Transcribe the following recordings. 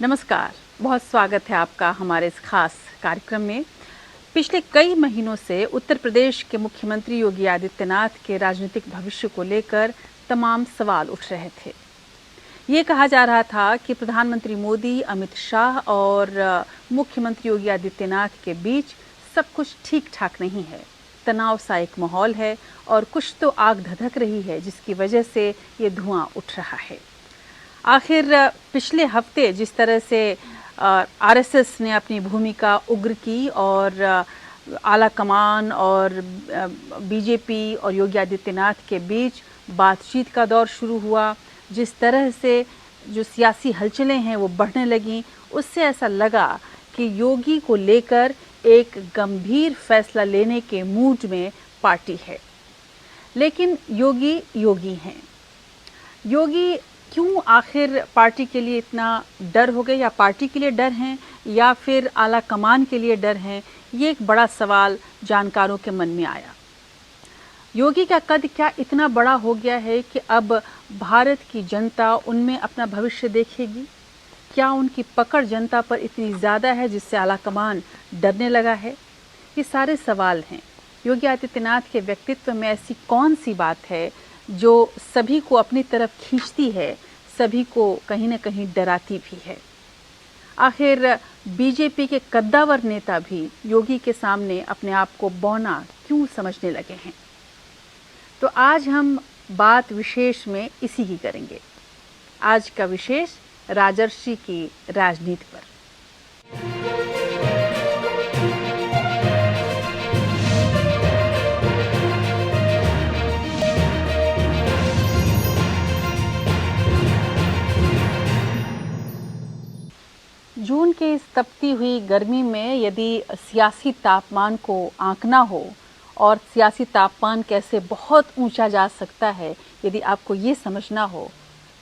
नमस्कार, बहुत स्वागत है आपका हमारे इस खास कार्यक्रम में। पिछले कई महीनों से उत्तर प्रदेश के मुख्यमंत्री योगी आदित्यनाथ के राजनीतिक भविष्य को लेकर तमाम सवाल उठ रहे थे। ये कहा जा रहा था कि प्रधानमंत्री मोदी, अमित शाह और मुख्यमंत्री योगी आदित्यनाथ के बीच सब कुछ ठीक ठाक नहीं है, तनाव सा एक माहौल है और कुछ तो आग धधक रही है जिसकी वजह से ये धुआं उठ रहा है। आखिर पिछले हफ्ते जिस तरह से आरएसएस ने अपनी भूमिका उग्र की और आला कमान और बीजेपी और योगी आदित्यनाथ के बीच बातचीत का दौर शुरू हुआ, जिस तरह से जो सियासी हलचलें हैं वो बढ़ने लगीं, उससे ऐसा लगा कि योगी को लेकर एक गंभीर फैसला लेने के मूड में पार्टी है। लेकिन योगी योगी हैं। योगी क्यों आखिर पार्टी के लिए इतना डर हो गए, या पार्टी के लिए डर हैं या फिर आला कमान के लिए डर हैं, ये एक बड़ा सवाल जानकारों के मन में आया। योगी का कद क्या इतना बड़ा हो गया है कि अब भारत की जनता उनमें अपना भविष्य देखेगी? क्या उनकी पकड़ जनता पर इतनी ज़्यादा है जिससे आला कमान डरने लगा है? ये सारे सवाल हैं। योगी आदित्यनाथ के व्यक्तित्व में ऐसी कौन सी बात है जो सभी को अपनी तरफ खींचती है, सभी को कहीं न कहीं डराती भी है? आखिर बीजेपी के कद्दावर नेता भी योगी के सामने अपने आप को बौना क्यों समझने लगे हैं? तो आज हम बात विशेष में इसी की करेंगे। आज का विशेष राजर्षि की राजनीति पर। जून के इस तपती हुई गर्मी में यदि सियासी तापमान को आंकना हो और सियासी तापमान कैसे बहुत ऊंचा जा सकता है, यदि आपको ये समझना हो,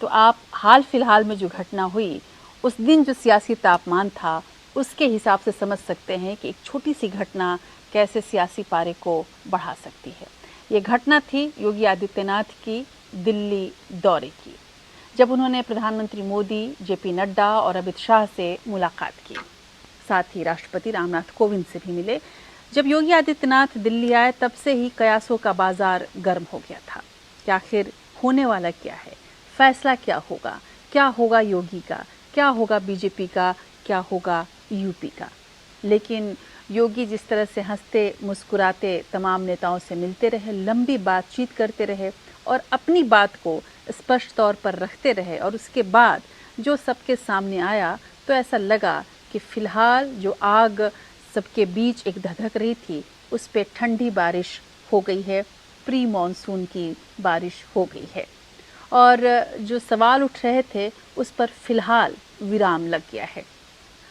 तो आप हाल फिलहाल में जो घटना हुई उस दिन जो सियासी तापमान था उसके हिसाब से समझ सकते हैं कि एक छोटी सी घटना कैसे सियासी पारे को बढ़ा सकती है। ये घटना थी योगी आदित्यनाथ की दिल्ली दौरे की, जब उन्होंने प्रधानमंत्री मोदी, जेपी नड्डा और अमित शाह से मुलाकात की। साथ ही राष्ट्रपति रामनाथ कोविंद से भी मिले। जब योगी आदित्यनाथ दिल्ली आए तब से ही कयासों का बाजार गर्म हो गया था कि आखिर होने वाला क्या है, फैसला क्या होगा योगी का, क्या होगा बीजेपी का, क्या होगा यूपी का। लेकिन योगी जिस तरह से हंसते मुस्कुराते तमाम नेताओं से मिलते रहे, लंबी बातचीत करते रहे और अपनी बात को स्पष्ट तौर पर रखते रहे, और उसके बाद जो सबके सामने आया तो ऐसा लगा कि फिलहाल जो आग सबके बीच एक धधक रही थी उस पे ठंडी बारिश हो गई है, प्री मॉनसून की बारिश हो गई है, और जो सवाल उठ रहे थे उस पर फिलहाल विराम लग गया है।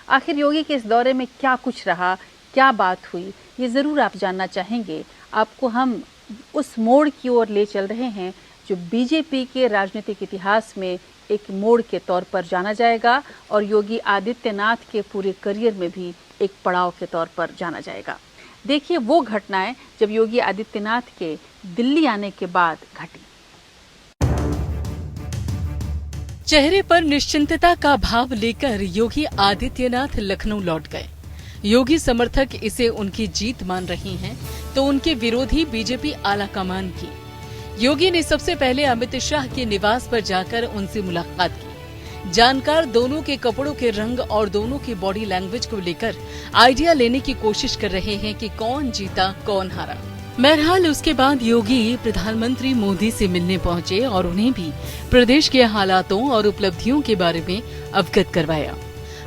आखिर योगी के इस दौरे में क्या कुछ रहा, क्या बात हुई, ये ज़रूर आप जानना चाहेंगे। आपको हम उस मोड़ की ओर ले चल रहे हैं जो बीजेपी के राजनीतिक इतिहास में एक मोड़ के तौर पर जाना जाएगा और योगी आदित्यनाथ के पूरे करियर में भी एक पड़ाव के तौर पर जाना जाएगा। देखिए वो घटनाएं जब योगी आदित्यनाथ के दिल्ली आने के बाद घटी। चेहरे पर निश्चिंतता का भाव लेकर योगी आदित्यनाथ लखनऊ लौट गए। योगी समर्थक इसे उनकी जीत मान रही हैं, तो उनके विरोधी बीजेपी आला कमान की। योगी ने सबसे पहले अमित शाह के निवास पर जाकर उनसे मुलाकात की। जानकार दोनों के कपड़ों के रंग और दोनों की बॉडी लैंग्वेज को लेकर आइडिया लेने की कोशिश कर रहे हैं कि कौन जीता कौन हारा। बहरहाल उसके बाद योगी प्रधानमंत्री मोदी से मिलने पहुंचे और उन्हें भी प्रदेश के हालातों और उपलब्धियों के बारे में अवगत करवाया।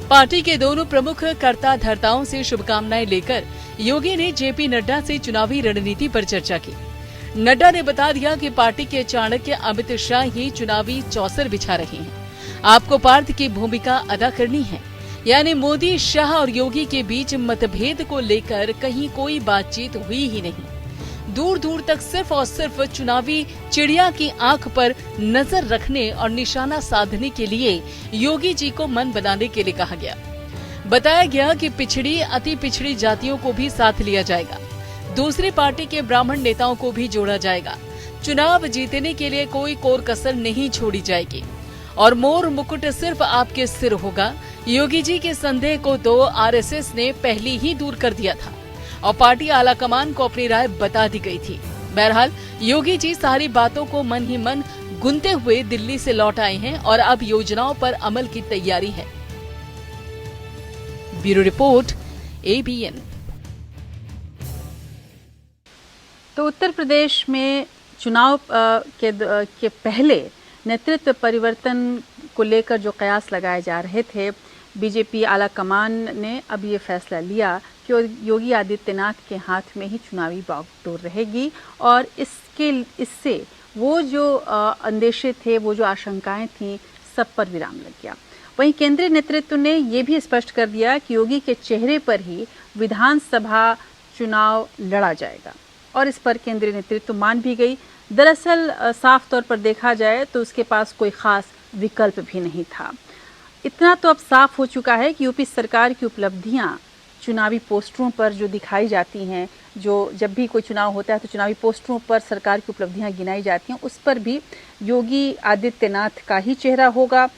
पार्टी के दोनों प्रमुख कर्ता धर्ताओं से शुभकामनाएं लेकर योगी ने जेपी नड्डा से चुनावी रणनीति पर चर्चा की। नड्डा ने बता दिया कि पार्टी के चाणक्य अमित शाह ही चुनावी चौसर बिछा रहे हैं। आपको पार्थ की भूमिका अदा करनी है, यानी मोदी, शाह और योगी के बीच मतभेद को लेकर कहीं कोई बातचीत हुई ही नहीं। दूर दूर तक सिर्फ और सिर्फ चुनावी चिड़िया की आंख पर नजर रखने और निशाना साधने के लिए योगी जी को मन बनाने के लिए कहा गया। बताया गया कि पिछड़ी, अति पिछड़ी जातियों को भी साथ लिया जाएगा। दूसरी पार्टी के ब्राह्मण नेताओं को भी जोड़ा जाएगा। चुनाव जीतने के लिए कोई कोर कसर नहीं छोड़ी जाएगी। और मोर मुकुट सिर्फ आपके सिर होगा, योगी जी के संदेह को तो आरएसएस ने पहले ही दूर कर दिया था और पार्टी आलाकमान को अपनी राय बता दी गई थी। बहरहाल योगी जी सारी बातों को मन ही मन गुनते हुए दिल्ली से लौट आए हैं और अब योजनाओं पर अमल की तैयारी है। Bureau report, ABN। तो उत्तर प्रदेश में चुनाव के पहले नेतृत्व परिवर्तन को लेकर जो कयास लगाए जा रहे थे, बीजेपी आलाकमान ने अब ये फैसला लिया कि योगी आदित्यनाथ के हाथ में ही चुनावी बागडोर रहेगी और इससे वो जो अंदेशे थे, वो जो आशंकाएं थीं, सब पर विराम लग गया। वहीं केंद्रीय नेतृत्व ने ये भी स्पष्ट कर दिया कि योगी के चेहरे पर ही विधानसभा चुनाव लड़ा जाएगा और इस पर केंद्रीय नेतृत्व मान भी गई। दरअसल साफ तौर पर देखा जाए तो उसके पास कोई खास विकल्प भी नहीं था। इतना तो अब साफ हो चुका है कि यूपी सरकार की उपलब्धियां चुनावी पोस्टरों पर जो दिखाई जाती हैं, जो जब भी कोई चुनाव होता है तो चुनावी पोस्टरों पर सरकार की उपलब्धियां गिनाई जाती हैं, उस पर भी योगी आदित्यनाथ का ही चेहरा होगा।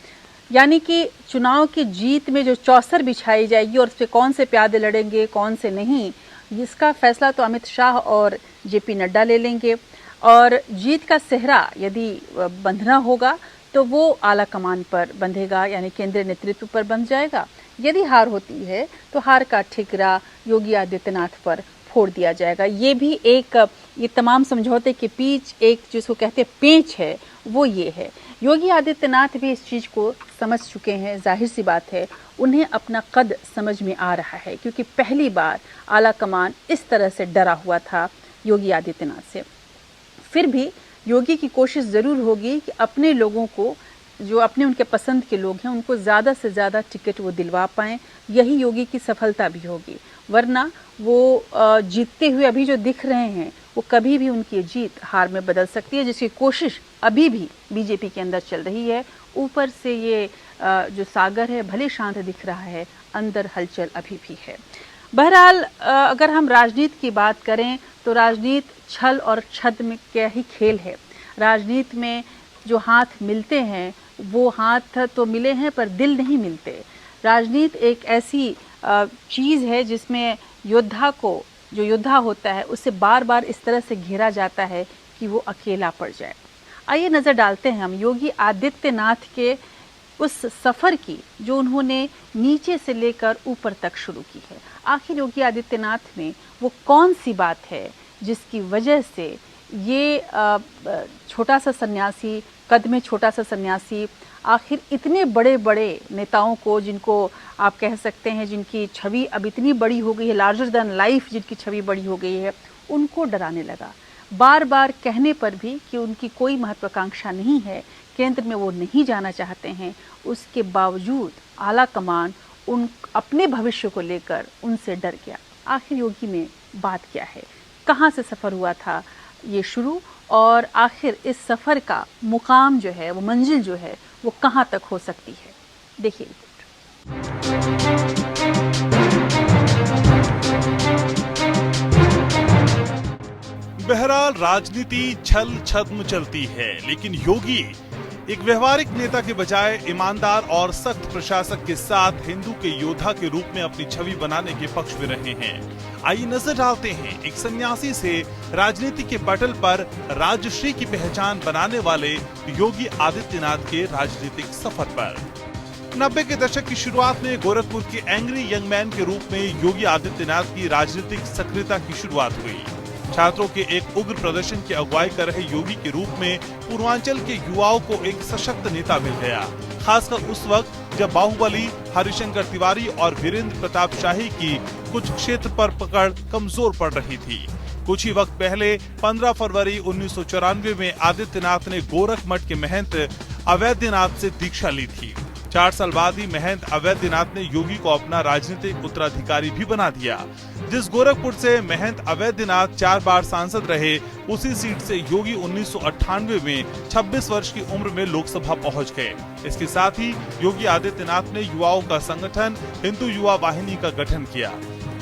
यानी कि चुनाव की जीत में जो चौसर बिछाई जाएगी और उस पर कौन से प्यादे लड़ेंगे, कौन से नहीं, इसका फैसला तो अमित शाह और जेपी नड्डा ले लेंगे। और जीत का सेहरा यदि बंधना होगा तो वो आला कमान पर बंधेगा, यानी केंद्रीय नेतृत्व पर बंध जाएगा। यदि हार होती है तो हार का ठिकरा योगी आदित्यनाथ पर फोड़ दिया जाएगा। ये तमाम समझौते के पीछ एक जिसको कहते हैं पेंच है, वो ये है। योगी आदित्यनाथ भी इस चीज़ को समझ चुके हैं। जाहिर सी बात है उन्हें अपना कद समझ में आ रहा है, क्योंकि पहली बार आला कमान इस तरह से डरा हुआ था योगी आदित्यनाथ से। फिर भी योगी की कोशिश ज़रूर होगी कि अपने लोगों को, जो अपने उनके पसंद के लोग हैं, उनको ज़्यादा से ज़्यादा टिकट वो दिलवा पाएँ। यही योगी की सफलता भी होगी, वरना वो जीतते हुए अभी जो दिख रहे हैं वो कभी भी उनकी जीत हार में बदल सकती है, जिसकी कोशिश अभी भी बीजेपी के अंदर चल रही है। ऊपर से ये जो सागर है भले शांत दिख रहा है, अंदर हलचल अभी भी है। बहरहाल अगर हम राजनीति की बात करें तो राजनीति छल और छद्म में क्या ही खेल है। राजनीति में जो हाथ मिलते हैं वो हाथ तो मिले हैं पर दिल नहीं मिलते। राजनीति एक ऐसी चीज़ है जिसमें जो योद्धा होता है उसे बार बार इस तरह से घेरा जाता है कि वो अकेला पड़ जाए। आइए नज़र डालते हैं हम योगी आदित्यनाथ के उस सफ़र की जो उन्होंने नीचे से लेकर ऊपर तक शुरू की है। आखिर योगी आदित्यनाथ में वो कौन सी बात है जिसकी वजह से ये छोटा सा सन्यासी, कद में छोटा सा सन्यासी, आखिर इतने बड़े बड़े नेताओं को, जिनको आप कह सकते हैं जिनकी छवि अब इतनी बड़ी हो गई है, लार्जर देन लाइफ जिनकी छवि बड़ी हो गई है, उनको डराने लगा। बार बार कहने पर भी कि उनकी कोई महत्वाकांक्षा नहीं है, केंद्र में वो नहीं जाना चाहते हैं, उसके बावजूद आला कमान अपने भविष्य को लेकर उनसे डर गया। आखिर योगी में बात क्या है, कहाँ से सफ़र हुआ था ये शुरू, और आखिर इस सफ़र का मुकाम जो है, वो मंजिल जो है, वो कहाँ तक हो सकती है। देखिए बहरहाल राजनीति छल छद्म चलती है, लेकिन योगी एक व्यवहारिक नेता के बजाय ईमानदार और सख्त प्रशासक के साथ हिंदू के योद्धा के रूप में अपनी छवि बनाने के पक्ष में रहे हैं। आइए नजर डालते हैं एक सन्यासी से राजनीति के पटल पर राजश्री की पहचान बनाने वाले योगी आदित्यनाथ के राजनीतिक सफर पर। 90 के दशक की शुरुआत में गोरखपुर के एंग्री यंग मैन के रूप में योगी आदित्यनाथ की राजनीतिक सक्रियता की शुरुआत हुई। छात्रों के एक उग्र प्रदर्शन की अगुवाई कर रहे योगी के रूप में पूर्वांचल के युवाओं को एक सशक्त नेता मिल गया, खासकर उस वक्त जब बाहुबली, हरिशंकर तिवारी और वीरेंद्र प्रताप शाही की कुछ क्षेत्र पर पकड़ कमजोर पड़ रही थी। कुछ ही वक्त पहले 15 फरवरी 1994 में आदित्यनाथ ने गोरख मठ के महंत अवैधनाथ से दीक्षा ली थी। 4 साल बाद ही महंत अवैधनाथ ने योगी को अपना राजनीतिक उत्तराधिकारी भी बना दिया। जिस गोरखपुर से महंत अवैधनाथ 4 बार सांसद रहे, उसी सीट से योगी 1998 में 26 वर्ष की उम्र में लोकसभा पहुंच गए। इसके साथ ही योगी आदित्यनाथ ने युवाओं का संगठन हिंदू युवा वाहिनी का गठन किया।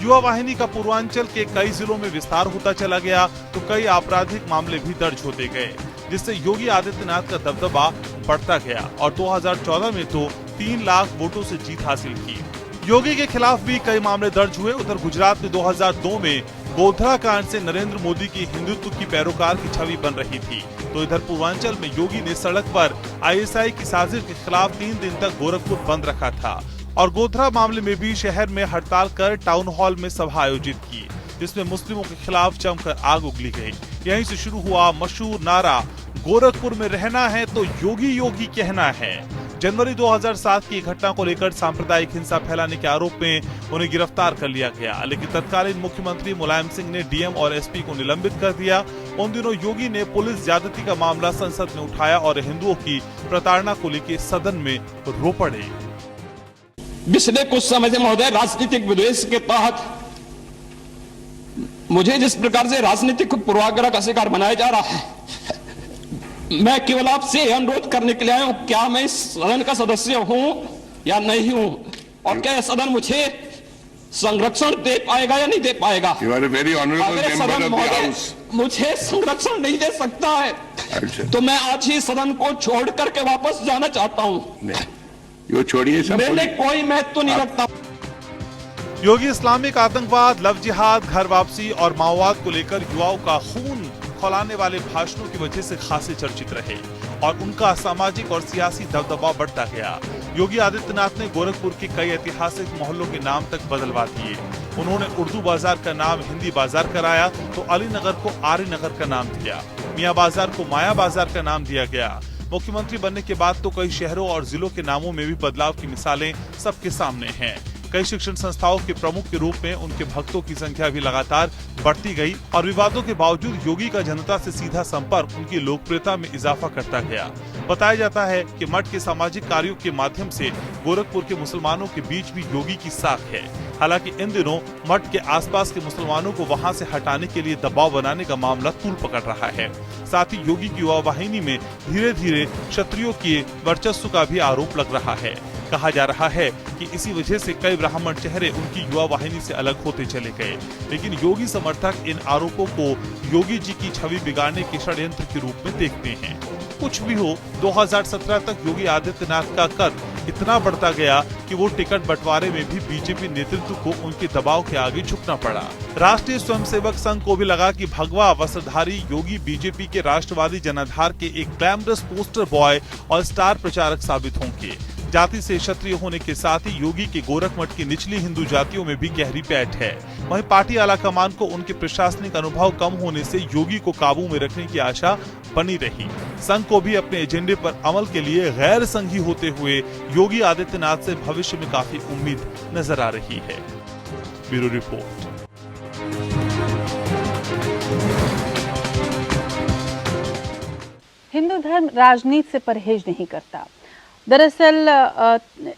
युवा वाहिनी का पूर्वांचल के कई जिलों में विस्तार होता चला गया तो कई आपराधिक मामले भी दर्ज होते गए। जिससे योगी आदित्यनाथ का दबदबा बढ़ता गया और 2014 में तो 3 लाख वोटों से जीत हासिल की। योगी के खिलाफ भी कई मामले दर्ज हुए। उधर गुजरात में 2002 में गोधरा कांड से नरेंद्र मोदी की हिंदुत्व की पैरोकार की छवि बन रही थी, तो इधर पूर्वांचल में योगी ने सड़क पर आईएसआई की साजिश के खिलाफ 3 दिन तक गोरखपुर बंद रखा था और गोधरा मामले में भी शहर में हड़ताल कर टाउन हॉल में सभा आयोजित की, जिसमें मुस्लिमों के खिलाफ जमकर आग उगली गई। यहीं से शुरू हुआ मशहूर नारा, गोरखपुर में रहना है तो योगी योगी कहना है। जनवरी 2007 की घटना को लेकर सांप्रदायिक हिंसा फैलाने के आरोप में उन्हें गिरफ्तार कर लिया गया, लेकिन तत्कालीन मुख्यमंत्री मुलायम सिंह ने डीएम और एसपी को निलंबित कर दिया। उन दिनों योगी ने पुलिस ज्यादती का मामला संसद में उठाया और हिंदुओं की प्रताड़ना को लेकर सदन में रो पड़े। पिछले कुछ समय से महोदय राजनीतिक विद्वेष के तहत मुझे जिस प्रकार से राजनीतिक पूर्वाग्रह का शिकार बनाया जा रहा है, मैं केवल आपसे अनुरोध करने के लिए आया हूं, क्या मैं इस सदन का सदस्य हूं या नहीं हूं, और क्या सदन मुझे संरक्षण दे पाएगा या नहीं दे पाएगा। अगर सदन मुझे संरक्षण नहीं दे सकता है तो मैं आज ही सदन को छोड़ करके वापस जाना चाहता हूं। यो छोड़िए, मेरे कोई महत्व नहीं रखता। योगी इस्लामिक आतंकवाद, लव जिहाद, घर वापसी और माओवाद को लेकर युवाओं का खून खौलाने वाले भाषणों की वजह से खासे चर्चित रहे और उनका सामाजिक और सियासी दबदबा बढ़ता गया। योगी आदित्यनाथ ने गोरखपुर के कई ऐतिहासिक मोहल्लों के नाम तक बदलवा दिए। उन्होंने उर्दू बाजार का नाम हिंदी बाजार कराया तो अली नगर को आर्य नगर का नाम दिया, मियाँ बाजार को माया बाजार का नाम दिया गया। मुख्यमंत्री बनने के बाद तो कई शहरों और जिलों के नामों में भी बदलाव की मिसालें सबके सामने हैं। कई शिक्षण संस्थाओं के प्रमुख के रूप में उनके भक्तों की संख्या भी लगातार बढ़ती गई और विवादों के बावजूद योगी का जनता से सीधा संपर्क उनकी लोकप्रियता में इजाफा करता गया। बताया जाता है कि मठ के सामाजिक कार्यों के माध्यम से गोरखपुर के मुसलमानों के बीच भी योगी की साख है। हालांकि इन दिनों मठ के आसपास के मुसलमानों को वहां से हटाने के लिए दबाव बनाने का मामला तूल पकड़ रहा है। साथ ही योगी की युवा वाहिनी में धीरे धीरे क्षत्रियों के वर्चस्व का भी आरोप लग रहा है। कहा जा रहा है कि इसी वजह से कई ब्राह्मण चेहरे उनकी युवा वाहिनी से अलग होते चले गए, लेकिन योगी समर्थक इन आरोपों को योगी जी की छवि बिगाड़ने के षड्यंत्र के रूप में देखते हैं। कुछ भी हो, 2017 तक योगी आदित्यनाथ का कद इतना बढ़ता गया कि वो टिकट बंटवारे में भी बीजेपी नेतृत्व को उनके दबाव के आगे झुकना पड़ा। राष्ट्रीय स्वयंसेवक संघ को भी लगा कि भगवा वस्त्रधारी योगी बीजेपी के राष्ट्रवादी जनाधार के एक ग्लैमरस पोस्टर बॉय और स्टार प्रचारक साबित होंगे। जाति से क्षत्रिय होने के साथ ही योगी के गोरखमठ की निचली हिंदू जातियों में भी गहरी पैठ है। वहीं पार्टी आलाकमान को उनके प्रशासनिक अनुभव कम होने से योगी को काबू में रखने की आशा बनी रही। संघ को भी अपने एजेंडे पर अमल के लिए गैर संघी होते हुए योगी आदित्यनाथ से भविष्य में काफी उम्मीद नजर आ रही है। Bureau report. हिंदू धर्म राजनीति से परहेज नहीं करता। दरअसल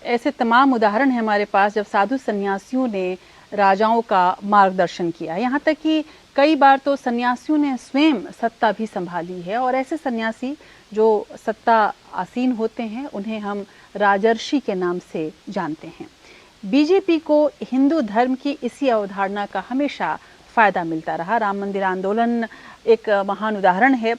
ऐसे तमाम उदाहरण हैं हमारे पास जब साधु सन्यासियों ने राजाओं का मार्गदर्शन किया। यहाँ तक कि कई बार तो सन्यासियों ने स्वयं सत्ता भी संभाली है और ऐसे सन्यासी जो सत्ता आसीन होते हैं उन्हें हम राजर्षि के नाम से जानते हैं। बीजेपी को हिंदू धर्म की इसी अवधारणा का हमेशा फायदा मिलता रहा। राम मंदिर आंदोलन एक महान उदाहरण है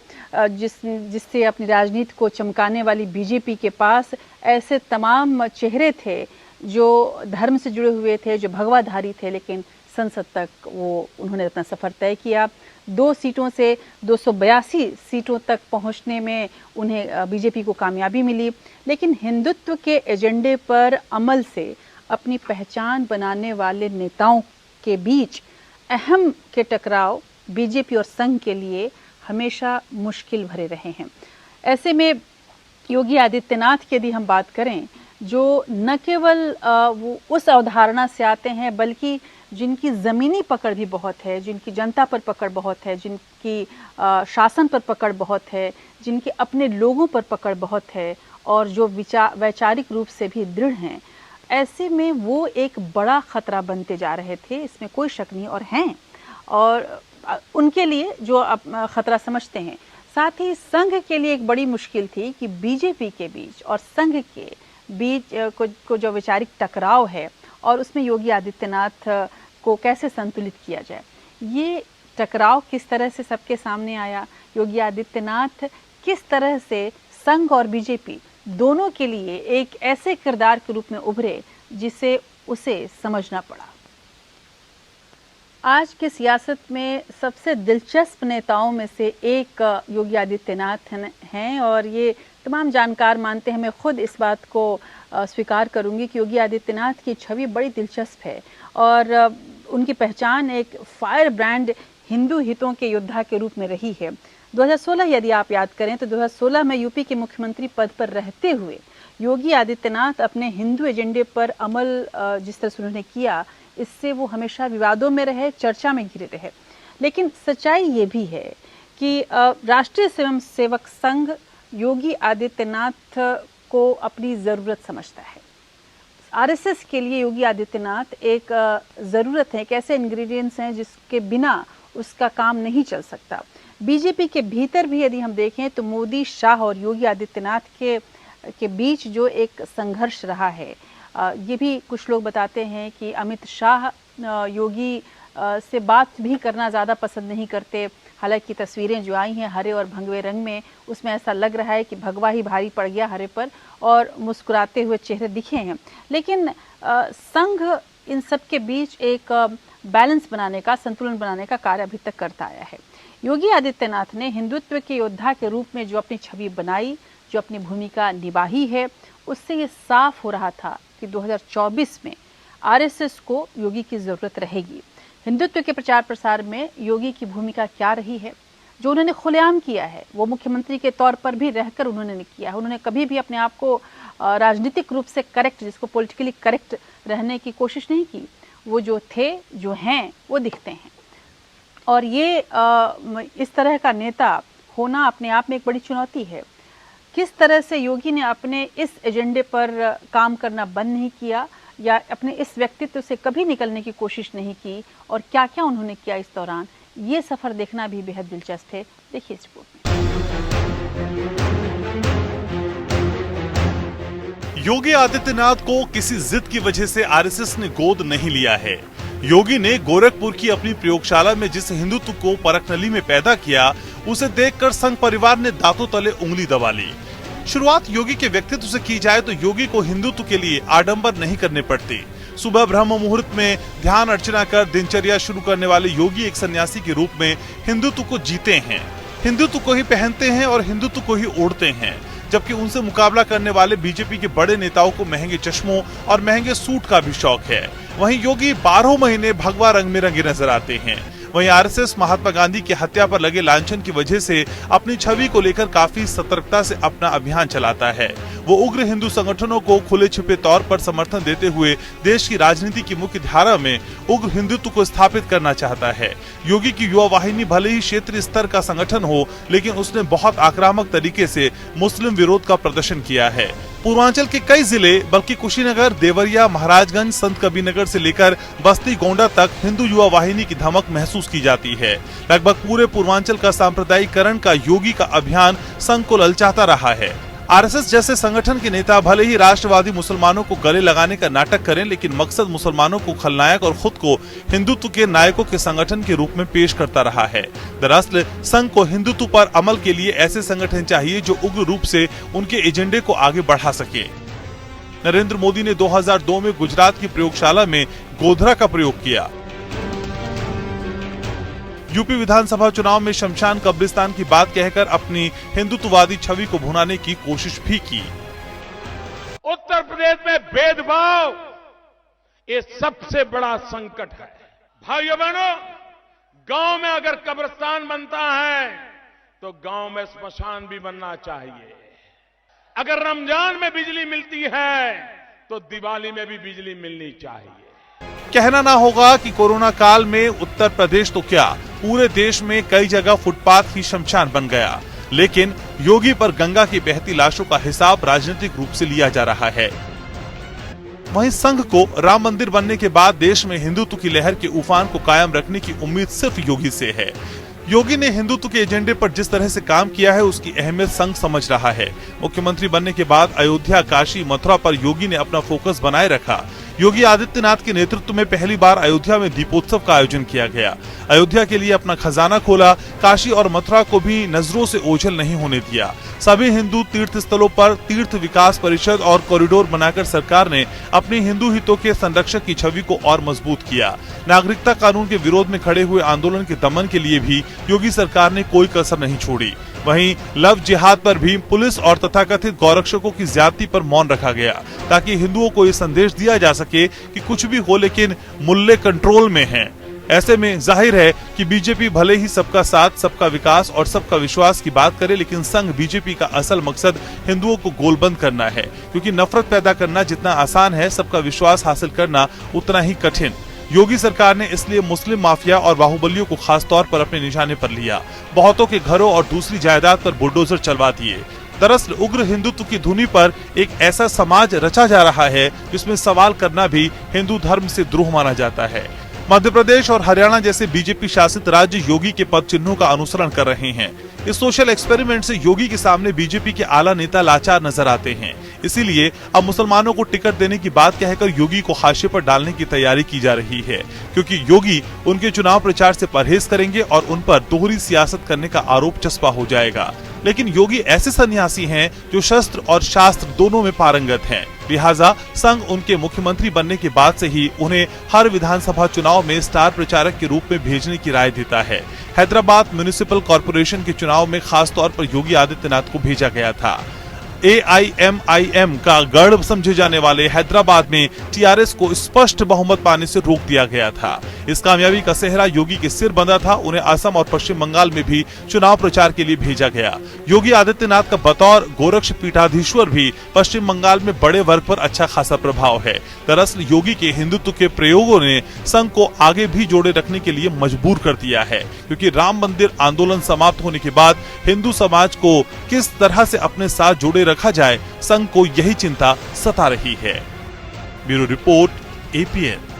जिससे अपनी राजनीति को चमकाने वाली बीजेपी के पास ऐसे तमाम चेहरे थे जो धर्म से जुड़े हुए थे, जो भगवाधारी थे, लेकिन संसद तक उन्होंने अपना सफर तय किया। 2 सीटों से 282 सीटों तक पहुंचने में उन्हें बीजेपी को कामयाबी मिली, लेकिन हिंदुत्व के एजेंडे पर अमल से अपनी पहचान बनाने वाले नेताओं के बीच अहम के टकराव बीजेपी और संघ के लिए हमेशा मुश्किल भरे रहे हैं। ऐसे में योगी आदित्यनाथ की यदि हम बात करें, जो न केवल वो उस अवधारणा से आते हैं बल्कि जिनकी ज़मीनी पकड़ भी बहुत है, जिनकी जनता पर पकड़ बहुत है, जिनकी शासन पर पकड़ बहुत है, जिनके अपने लोगों पर पकड़ बहुत है और जो वैचारिक रूप से भी दृढ़ हैं, ऐसे में वो एक बड़ा खतरा बनते जा रहे थे, इसमें कोई शक नहीं, और हैं, और उनके लिए जो खतरा समझते हैं। साथ ही संघ के लिए एक बड़ी मुश्किल थी कि बीजेपी के बीच और संघ के बीच को जो वैचारिक टकराव है और उसमें योगी आदित्यनाथ को कैसे संतुलित किया जाए। ये टकराव किस तरह से सबके सामने आया, योगी आदित्यनाथ किस तरह से संघ और बीजेपी दोनों के लिए एक ऐसे किरदार के रूप में उभरे जिसे उसे समझना पड़ा। आज की सियासत में सबसे दिलचस्प नेताओं में से एक योगी आदित्यनाथ हैं और ये तमाम जानकार मानते हैं, मैं खुद इस बात को स्वीकार करूंगी कि योगी आदित्यनाथ की छवि बड़ी दिलचस्प है और उनकी पहचान एक फायर ब्रांड हिंदू हितों के योद्धा के रूप में रही है। 2016 यदि आप याद करें तो 2016 में यूपी के मुख्यमंत्री पद पर रहते हुए योगी आदित्यनाथ अपने हिंदू एजेंडे पर अमल जिस तरह से उन्होंने किया, इससे वो हमेशा विवादों में रहे, चर्चा में घिरे रहे। लेकिन सच्चाई ये भी है कि राष्ट्रीय स्वयं सेवक संघ योगी आदित्यनाथ को अपनी ज़रूरत समझता है। आरएसएस के लिए योगी आदित्यनाथ एक ज़रूरत है, एक ऐसे इंग्रेडिएंट्स हैं जिसके बिना उसका काम नहीं चल सकता। बीजेपी के भीतर भी यदि हम देखें तो मोदी, शाह और योगी आदित्यनाथ के बीच जो एक संघर्ष रहा है, ये भी कुछ लोग बताते हैं कि अमित शाह योगी से बात भी करना ज़्यादा पसंद नहीं करते। हालांकि तस्वीरें जो आई हैं हरे और भगवे रंग में, उसमें ऐसा लग रहा है कि भगवा ही भारी पड़ गया हरे पर और मुस्कुराते हुए चेहरे दिखे हैं। लेकिन संघ इन सब के बीच एक बैलेंस बनाने का, संतुलन बनाने का कार्य अभी तक करता आया है। योगी आदित्यनाथ ने हिंदुत्व के योद्धा के रूप में जो अपनी छवि बनाई, जो अपनी भूमिका निभाई है, उससे ये साफ हो रहा था कि 2024 में आरएसएस को योगी की ज़रूरत रहेगी। हिंदुत्व के प्रचार प्रसार में योगी की भूमिका क्या रही है, जो उन्होंने खुलेआम किया है, वो मुख्यमंत्री के तौर पर भी रहकर उन्होंने किया है। उन्होंने कभी भी अपने आप को राजनीतिक रूप से करेक्ट, जिसको पॉलिटिकली करेक्ट रहने की कोशिश नहीं की। वो जो थे, जो हैं, वो दिखते हैं। और ये इस तरह का नेता होना अपने आप में एक बड़ी चुनौती है। किस तरह से योगी ने अपने इस एजेंडे पर काम करना बंद नहीं किया या अपने इस व्यक्तित्व से कभी निकलने की कोशिश नहीं की और क्या क्या उन्होंने किया इस दौरान, ये सफ़र देखना भी बेहद दिलचस्प है। देखिए इस रिपोर्ट में। योगी आदित्यनाथ को किसी जिद की वजह से आरएसएस ने गोद नहीं लिया है। योगी ने गोरखपुर की अपनी प्रयोगशाला में जिस हिंदुत्व को परखनली में पैदा किया, उसे देखकर संघ परिवार ने दांतों तले उंगली दबा ली। शुरुआत योगी के व्यक्तित्व से की जाए तो योगी को हिंदुत्व के लिए आडंबर नहीं करने पड़ते। सुबह ब्रह्म मुहूर्त में ध्यान अर्चना कर दिनचर्या शुरू करने वाले योगी एक सन्यासी के रूप में हिंदुत्व को जीते हैं, हिंदुत्व को ही पहनते हैं और हिंदुत्व को ही ओढ़ते हैं। जबकि उनसे मुकाबला करने वाले बीजेपी के बड़े नेताओं को महंगे चश्मों और महंगे सूट का भी शौक है। वहीं योगी 12 महीने भगवा रंग में रंगे नजर आते हैं। वहीं आरएसएस महात्मा गांधी की हत्या पर लगे लांछन की वजह से अपनी छवि को लेकर काफी सतर्कता से अपना अभियान चलाता है। वो उग्र हिंदू संगठनों को खुले छिपे तौर पर समर्थन देते हुए देश की राजनीति की मुख्य धारा में उग्र हिंदुत्व को स्थापित करना चाहता है। योगी की युवा वाहिनी भले ही क्षेत्रीय स्तर का संगठन हो, लेकिन उसने बहुत आक्रामक तरीके से मुस्लिम विरोध का प्रदर्शन किया है। पूर्वांचल के कई जिले, बल्कि कुशीनगर, देवरिया, महाराजगंज, संत कबीरनगर से लेकर बस्ती गोंडा तक हिंदू युवा वाहिनी की धमक महसूस की जाती है। लगभग पूरे पूर्वांचल का सांप्रदायिकरण का योगी का अभियान संघ को ललचाता रहा है। आरएसएस जैसे संगठन के नेता भले ही राष्ट्रवादी मुसलमानों को गले लगाने का नाटक करें, लेकिन मकसद मुसलमानों को खलनायक और खुद को हिंदुत्व के नायकों के संगठन के रूप में पेश करता रहा है। दरअसल संघ को हिंदुत्व पर अमल के लिए ऐसे संगठन चाहिए जो उग्र रूप से उनके एजेंडे को आगे बढ़ा सके। नरेंद्र मोदी ने 2002 में गुजरात की प्रयोगशाला में गोधरा का प्रयोग किया। यूपी विधानसभा चुनाव में शमशान कब्रिस्तान की बात कहकर अपनी हिंदुत्ववादी छवि को भुनाने की कोशिश भी की। उत्तर प्रदेश में भेदभाव ये सबसे बड़ा संकट है। भाइयों बहनों, गांव में अगर कब्रिस्तान बनता है तो गांव में स्मशान भी बनना चाहिए। अगर रमजान में बिजली मिलती है तो दिवाली में भी बिजली मिलनी चाहिए। कहना ना होगा कि कोरोना काल में उत्तर प्रदेश तो क्या, पूरे देश में कई जगह फुटपाथ ही शमशान बन गया। लेकिन योगी पर गंगा की बहती लाशों का हिसाब राजनीतिक रूप से लिया जा रहा है। वहीं संघ को राम मंदिर बनने के बाद देश में हिंदुत्व की लहर के उफान को कायम रखने की उम्मीद सिर्फ योगी से है। योगी ने हिंदुत्व के एजेंडे पर जिस तरह से काम किया है उसकी अहमियत संघ समझ रहा है। मुख्यमंत्री बनने के बाद अयोध्या, काशी, मथुरा पर योगी ने अपना फोकस बनाए रखा। योगी आदित्यनाथ के नेतृत्व में पहली बार अयोध्या में दीपोत्सव का आयोजन किया गया। अयोध्या के लिए अपना खजाना खोला। काशी और मथुरा को भी नजरों से ओझल नहीं होने दिया। सभी हिंदू तीर्थ स्थलों पर तीर्थ विकास परिषद और कॉरिडोर बनाकर सरकार ने अपने हिंदू हितों के संरक्षक की छवि को और मजबूत किया। नागरिकता कानून के विरोध में खड़े हुए आंदोलन के दमन के लिए भी योगी सरकार ने कोई कसर नहीं छोड़ी। वहीं लव जिहाद पर भी पुलिस और तथाकथित गौरक्षकों की ज्यादती पर मौन रखा गया, ताकि हिंदुओं को ये संदेश दिया जा सके कि कुछ भी हो लेकिन मुल्ले कंट्रोल में हैं। ऐसे में जाहिर है कि बीजेपी भले ही सबका साथ, सबका विकास और सबका विश्वास की बात करे, लेकिन संघ बीजेपी का असल मकसद हिंदुओं को गोलबंद करना है, क्योंकि नफरत पैदा करना जितना आसान है, सबका विश्वास हासिल करना उतना ही कठिन। योगी सरकार ने इसलिए मुस्लिम माफिया और बाहुबलियों को खास तौर पर अपने निशाने पर लिया। बहुतों के घरों और दूसरी जायदाद पर बुलडोजर चलवा दिए। दरअसल उग्र हिंदुत्व की धुनी पर एक ऐसा समाज रचा जा रहा है जिसमें सवाल करना भी हिंदू धर्म से द्रोह माना जाता है। मध्य प्रदेश और हरियाणा जैसे बीजेपी शासित राज्य योगी के पद चिन्हों का अनुसरण कर रहे हैं। इस सोशल एक्सपेरिमेंट से योगी के सामने बीजेपी के आला नेता लाचार नजर आते हैं। इसीलिए अब मुसलमानों को टिकट देने की बात कहकर योगी को हाशिए पर डालने की तैयारी की जा रही है, क्योंकि योगी उनके चुनाव प्रचार से परहेज करेंगे और उन पर दोहरी सियासत करने का आरोप चस्पा हो जाएगा। लेकिन योगी ऐसे सन्यासी हैं जो शस्त्र और शास्त्र दोनों में पारंगत हैं। लिहाजा संघ उनके मुख्यमंत्री बनने के बाद से ही उन्हें हर विधानसभा चुनाव में स्टार प्रचारक के रूप में भेजने की राय देता है। हैदराबाद म्युनिसिपल कॉर्पोरेशन के चुनाव में खास तौर पर योगी आदित्यनाथ को भेजा गया था। AIMIM का गढ़ समझे जाने वाले हैदराबाद में टीआरएस को स्पष्ट बहुमत पाने से रोक दिया गया था। इस कामयाबी का सेहरा योगी के सिर बंधा था। उन्हें असम और पश्चिम बंगाल में भी चुनाव प्रचार के लिए भेजा गया। योगी आदित्यनाथ का बतौर गोरक्ष पीठाधीश्वर भी पश्चिम बंगाल में बड़े वर्ग पर अच्छा खासा प्रभाव है। दरअसल योगी के हिंदुत्व के प्रयोगों ने संघ को आगे भी जोड़े रखने के लिए मजबूर कर दिया है, क्योंकि राम मंदिर आंदोलन समाप्त होने के बाद हिंदू समाज को किस तरह से अपने साथ जोड़े रखा जाए, संघ को यही चिंता सता रही है। Bureau report, APN।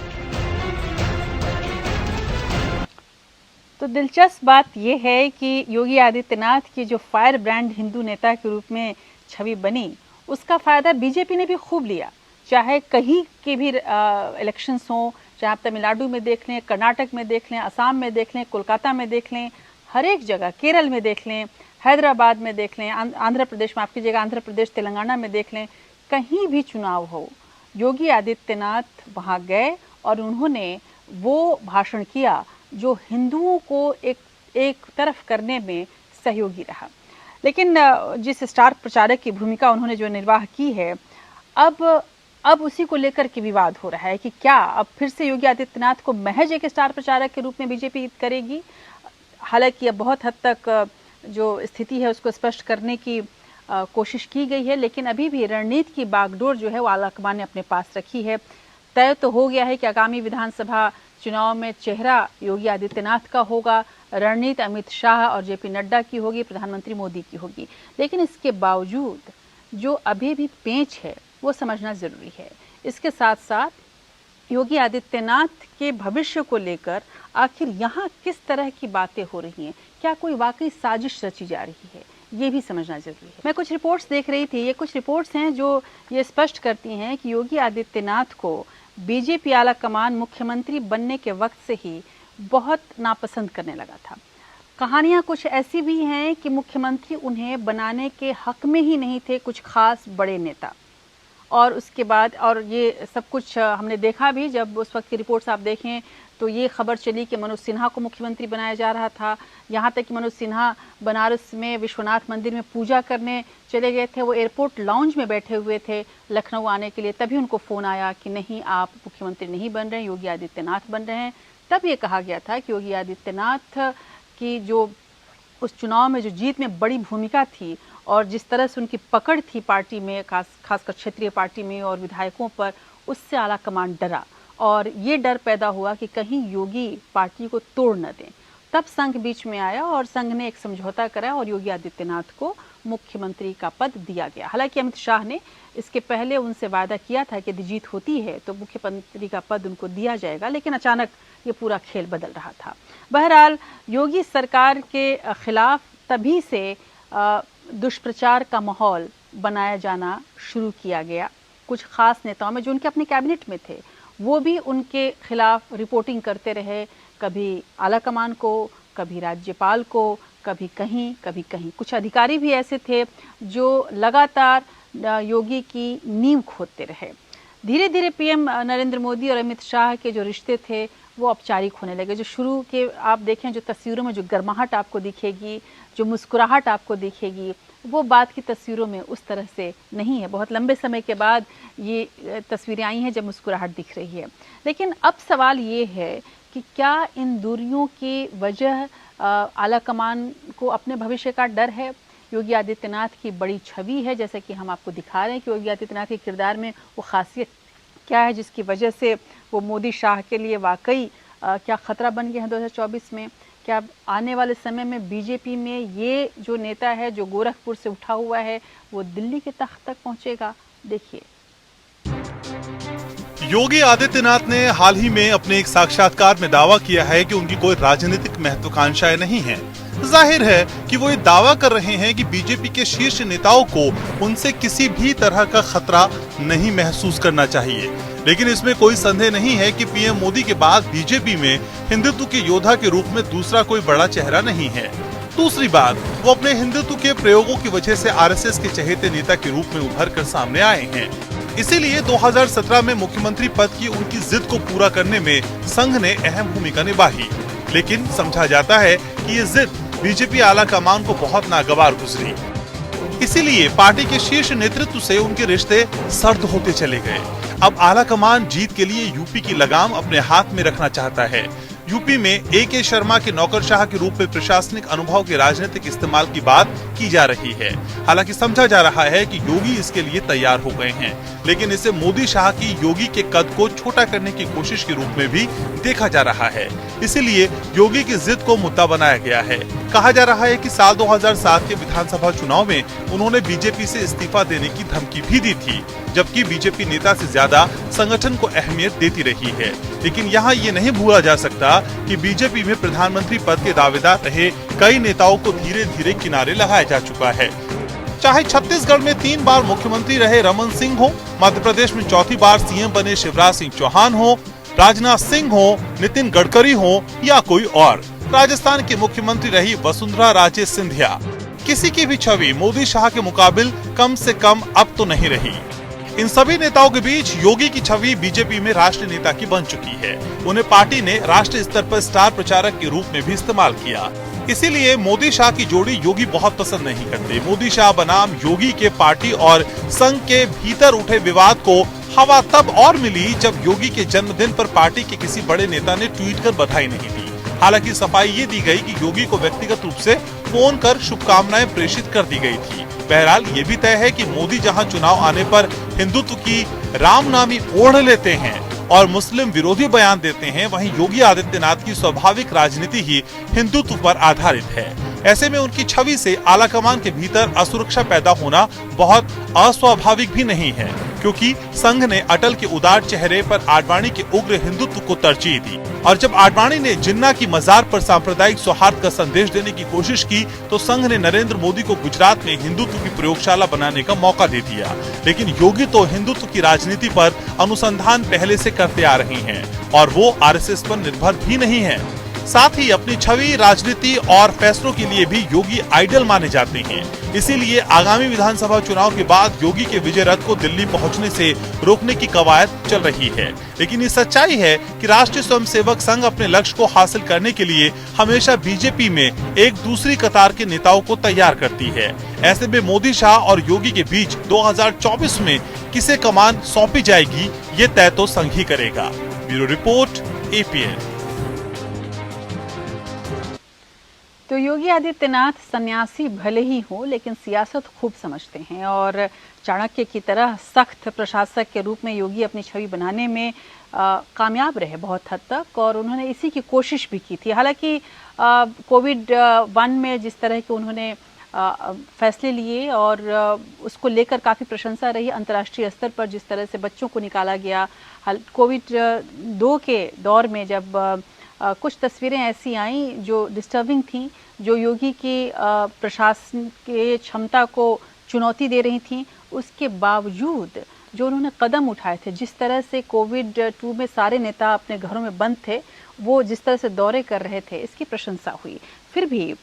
तो दिलचस्प बात यह है कि योगी आदित्यनाथ की जो फायर ब्रांड हिंदू नेता के रूप में छवि बनी, उसका फायदा बीजेपी ने भी खूब लिया। चाहे कहीं के भी इलेक्शंस हों, चाहे आप तमिलनाडु में देख लें, कर्नाटक में देख लें, असम में देख लें, कोलकाता में देख लें, हर एक जगह, केरल में देख लें, हैदराबाद में देख लें, आंध्र प्रदेश में, आपकी जगह आंध्र प्रदेश, तेलंगाना में देख लें, कहीं भी चुनाव हो, योगी आदित्यनाथ वहाँ गए और उन्होंने वो भाषण किया जो हिंदुओं को एक तरफ करने में सहयोगी रहा। लेकिन जिस स्टार प्रचारक की भूमिका उन्होंने जो निर्वाह की है, अब उसी को लेकर के विवाद हो रहा है कि क्या अब फिर से योगी आदित्यनाथ को महज एक स्टार प्रचारक के रूप में बीजेपी करेगी। हालांकि अब बहुत हद तक जो स्थिति है उसको स्पष्ट करने की कोशिश की गई है, लेकिन अभी भी रणनीति की बागडोर जो है वो आलाकमान ने अपने पास रखी है। तय तो हो गया है कि आगामी विधानसभा चुनाव में चेहरा योगी आदित्यनाथ का होगा, रणनीति अमित शाह और जेपी नड्डा की होगी, प्रधानमंत्री मोदी की होगी। लेकिन इसके बावजूद जो अभी भी पेंच है वो समझना जरूरी है। इसके साथ साथ योगी आदित्यनाथ के भविष्य को लेकर आखिर यहाँ किस तरह की बातें हो रही हैं, क्या कोई वाकई साजिश रची जा रही है, ये भी समझना जरूरी है। मैं कुछ रिपोर्ट्स देख रही थी, ये कुछ रिपोर्ट्स हैं जो ये स्पष्ट करती हैं कि योगी आदित्यनाथ को बीजेपी आला कमान मुख्यमंत्री बनने के वक्त से ही बहुत नापसंद करने लगा था। कहानियां कुछ ऐसी भी हैं कि मुख्यमंत्री उन्हें बनाने के हक में ही नहीं थे कुछ खास बड़े नेता। और उसके बाद और ये सब कुछ हमने देखा भी, जब उस वक्त की रिपोर्ट्स आप देखें तो ये खबर चली कि मनोज सिन्हा को मुख्यमंत्री बनाया जा रहा था। यहाँ तक कि मनोज सिन्हा बनारस में विश्वनाथ मंदिर में पूजा करने चले गए थे। वो एयरपोर्ट लाउंज में बैठे हुए थे लखनऊ आने के लिए, तभी उनको फ़ोन आया कि नहीं, आप मुख्यमंत्री नहीं बन रहे हैं, योगी आदित्यनाथ बन रहे हैं। तब ये कहा गया था कि योगी आदित्यनाथ की जो उस चुनाव में जो जीत में बड़ी भूमिका थी और जिस तरह से उनकी पकड़ थी पार्टी में, खासकर क्षेत्रीय पार्टी में और विधायकों पर, उससे आला कमान डरा और ये डर पैदा हुआ कि कहीं योगी पार्टी को तोड़ न दें। तब संघ बीच में आया और संघ ने एक समझौता करा और योगी आदित्यनाथ को मुख्यमंत्री का पद दिया गया। हालांकि अमित शाह ने इसके पहले उनसे वादा किया था कि यदि जीत होती है तो मुख्यमंत्री का पद उनको दिया जाएगा, लेकिन अचानक ये पूरा खेल बदल रहा था। बहरहाल योगी सरकार के खिलाफ तभी से दुष्प्रचार का माहौल बनाया जाना शुरू किया गया। कुछ खास नेताओं में जो उनके अपने कैबिनेट में थे वो भी उनके खिलाफ रिपोर्टिंग करते रहे, कभी आला कमान को, कभी राज्यपाल को, कभी कहीं। कुछ अधिकारी भी ऐसे थे जो लगातार योगी की नींव खोदते रहे। धीरे धीरे पीएम नरेंद्र मोदी और अमित शाह के जो रिश्ते थे वो औपचारिक होने लगे। जो शुरू के आप देखें जो तस्वीरों में जो गर्माहट आपको दिखेगी, जो मुस्कुराहट आपको दिखेगी, वो बाद की तस्वीरों में उस तरह से नहीं है। बहुत लंबे समय के बाद ये तस्वीरें आई हैं जब मुस्कुराहट दिख रही है। लेकिन अब सवाल ये है कि क्या इन दूरियों की वजह आला कमान को अपने भविष्य का डर है, योगी आदित्यनाथ की बड़ी छवि है, जैसे कि हम आपको दिखा रहे हैं कि योगी आदित्यनाथ के किरदार में वो खासियत क्या है जिसकी वजह से वो मोदी शाह के लिए वाकई क्या खतरा बन गए हैं 2024 में। क्या आने वाले समय में बीजेपी में ये जो नेता है जो गोरखपुर से उठा हुआ है वो दिल्ली के तख्त तक पहुंचेगा? देखिए, योगी आदित्यनाथ ने हाल ही में अपने एक साक्षात्कार में दावा किया है कि उनकी कोई राजनीतिक महत्वाकांक्षाएं नहीं है। जाहिर है कि वो ये दावा कर रहे हैं कि बीजेपी के शीर्ष नेताओं को उनसे किसी भी तरह का खतरा नहीं महसूस करना चाहिए। लेकिन इसमें कोई संदेह नहीं है कि पीएम मोदी के बाद बीजेपी में हिंदुत्व के योद्धा के रूप में दूसरा कोई बड़ा चेहरा नहीं है। दूसरी बात, वो अपने हिंदुत्व के प्रयोगों की वजह से आरएसएस के चहेते नेता के रूप में उभर कर सामने आए हैं। इसीलिए 2017 में मुख्यमंत्री पद की उनकी जिद को पूरा करने में संघ ने अहम भूमिका निभाई। लेकिन समझा जाता है कि ये जिद बीजेपी आला कमान को बहुत नागवार गुजरी। इसीलिए पार्टी के शीर्ष नेतृत्व से उनके रिश्ते सर्द होते चले गए। अब आला कमान जीत के लिए यूपी की लगाम अपने हाथ में रखना चाहता है। यूपी में ए.के. शर्मा के नौकरशाह के रूप में प्रशासनिक अनुभव के राजनीतिक इस्तेमाल की बात की जा रही है। हालांकि समझा जा रहा है कि योगी इसके लिए तैयार हो गए हैं, लेकिन इसे मोदी शाह की योगी के कद को छोटा करने की कोशिश के रूप में भी देखा जा रहा है। इसीलिए योगी की जिद को मुद्दा बनाया गया है। कहा जा रहा है कि साल 2007 के विधानसभा चुनाव में उन्होंने बीजेपी से इस्तीफा देने की धमकी भी दी थी, जबकि बीजेपी नेता से ज्यादा संगठन को अहमियत देती रही है। लेकिन यहाँ ये नहीं भूला जा सकता कि बीजेपी में प्रधानमंत्री पद के दावेदार रहे कई नेताओं को धीरे धीरे किनारे लगाया जा चुका है। चाहे छत्तीसगढ़ में 3 बार मुख्यमंत्री रहे रमन सिंह हो, मध्य प्रदेश में 4थी बार सीएम बने शिवराज सिंह चौहान हो, राजनाथ सिंह हो, नितिन गडकरी हो या कोई और, राजस्थान के मुख्यमंत्री रही वसुंधरा राजे सिंधिया, किसी की भी छवि मोदी शाह के मुकाबिल कम से कम अब तो नहीं रही। इन सभी नेताओं के बीच योगी की छवि बीजेपी में राष्ट्रीय नेता की बन चुकी है। उन्हें पार्टी ने राष्ट्रीय स्तर पर स्टार प्रचारक के रूप में भी इस्तेमाल किया। इसीलिए मोदी शाह की जोड़ी योगी बहुत पसंद नहीं करते। मोदी शाह बनाम योगी के पार्टी और संघ के भीतर उठे विवाद को हवा तब और मिली जब योगी के जन्मदिन पर पार्टी के किसी बड़े नेता ने ट्वीट कर बधाई नहीं दी। हालांकि सफाई ये दी गई कि योगी को व्यक्तिगत रूप से फोन कर शुभकामनाएं प्रेषित कर दी गई थी। बहरहाल ये भी तय है कि मोदी जहां चुनाव आने पर हिंदुत्व की रामनामी ओढ़ लेते हैं और मुस्लिम विरोधी बयान देते हैं, वहीं योगी आदित्यनाथ की स्वाभाविक राजनीति ही हिंदुत्व पर आधारित है। ऐसे में उनकी छवि से आलाकमान के भीतर असुरक्षा पैदा होना बहुत अस्वाभाविक भी नहीं है, क्योंकि संघ ने अटल के उदार चेहरे पर आडवाणी के उग्र हिंदुत्व को तरजीह दी। और जब आडवाणी ने जिन्ना की मजार पर सांप्रदायिक सौहार्द का संदेश देने की कोशिश की तो संघ ने नरेंद्र मोदी को गुजरात में हिंदुत्व की प्रयोगशाला बनाने का मौका दे दिया। लेकिन योगी तो हिंदुत्व की राजनीति पर अनुसंधान पहले से करते आ रही हैं और वो आरएसएस पर निर्भर भी नहीं है। साथ ही अपनी छवि, राजनीति और फैसलों के लिए भी योगी आइडल माने जाते हैं। इसीलिए आगामी विधानसभा चुनाव के बाद योगी के विजय रथ को दिल्ली पहुंचने से रोकने की कवायद चल रही है। लेकिन ये सच्चाई है कि राष्ट्रीय स्वयंसेवक संघ अपने लक्ष्य को हासिल करने के लिए हमेशा बीजेपी में एक दूसरी कतार के नेताओं को तैयार करती है। ऐसे में मोदी शाह और योगी के बीच 2024 में किसे कमान सौंपी जाएगी, ये तय तो संघ ही करेगा। Bureau report, APN। तो योगी आदित्यनाथ सन्यासी भले ही हो लेकिन सियासत खूब समझते हैं और चाणक्य की तरह सख्त प्रशासक के रूप में योगी अपनी छवि बनाने में कामयाब रहे बहुत हद तक, और उन्होंने इसी की कोशिश भी की थी। हालांकि कोविड-1 में जिस तरह के उन्होंने फैसले लिए और उसको लेकर काफ़ी प्रशंसा रही अंतर्राष्ट्रीय स्तर पर। जिस तरह से बच्चों को निकाला गया कोविड-2 के दौर में, जब कुछ तस्वीरें ऐसी आईं जो डिस्टर्बिंग थीं, जो योगी की प्रशासन के क्षमता को चुनौती दे रही थीं, उसके बावजूद जो उन्होंने कदम उठाए थे, जिस तरह से कोविड-2 में सारे नेता अपने घरों में बंद थे, वो जिस तरह से दौरे कर रहे थे, इसकी प्रशंसा हुई। फिर भी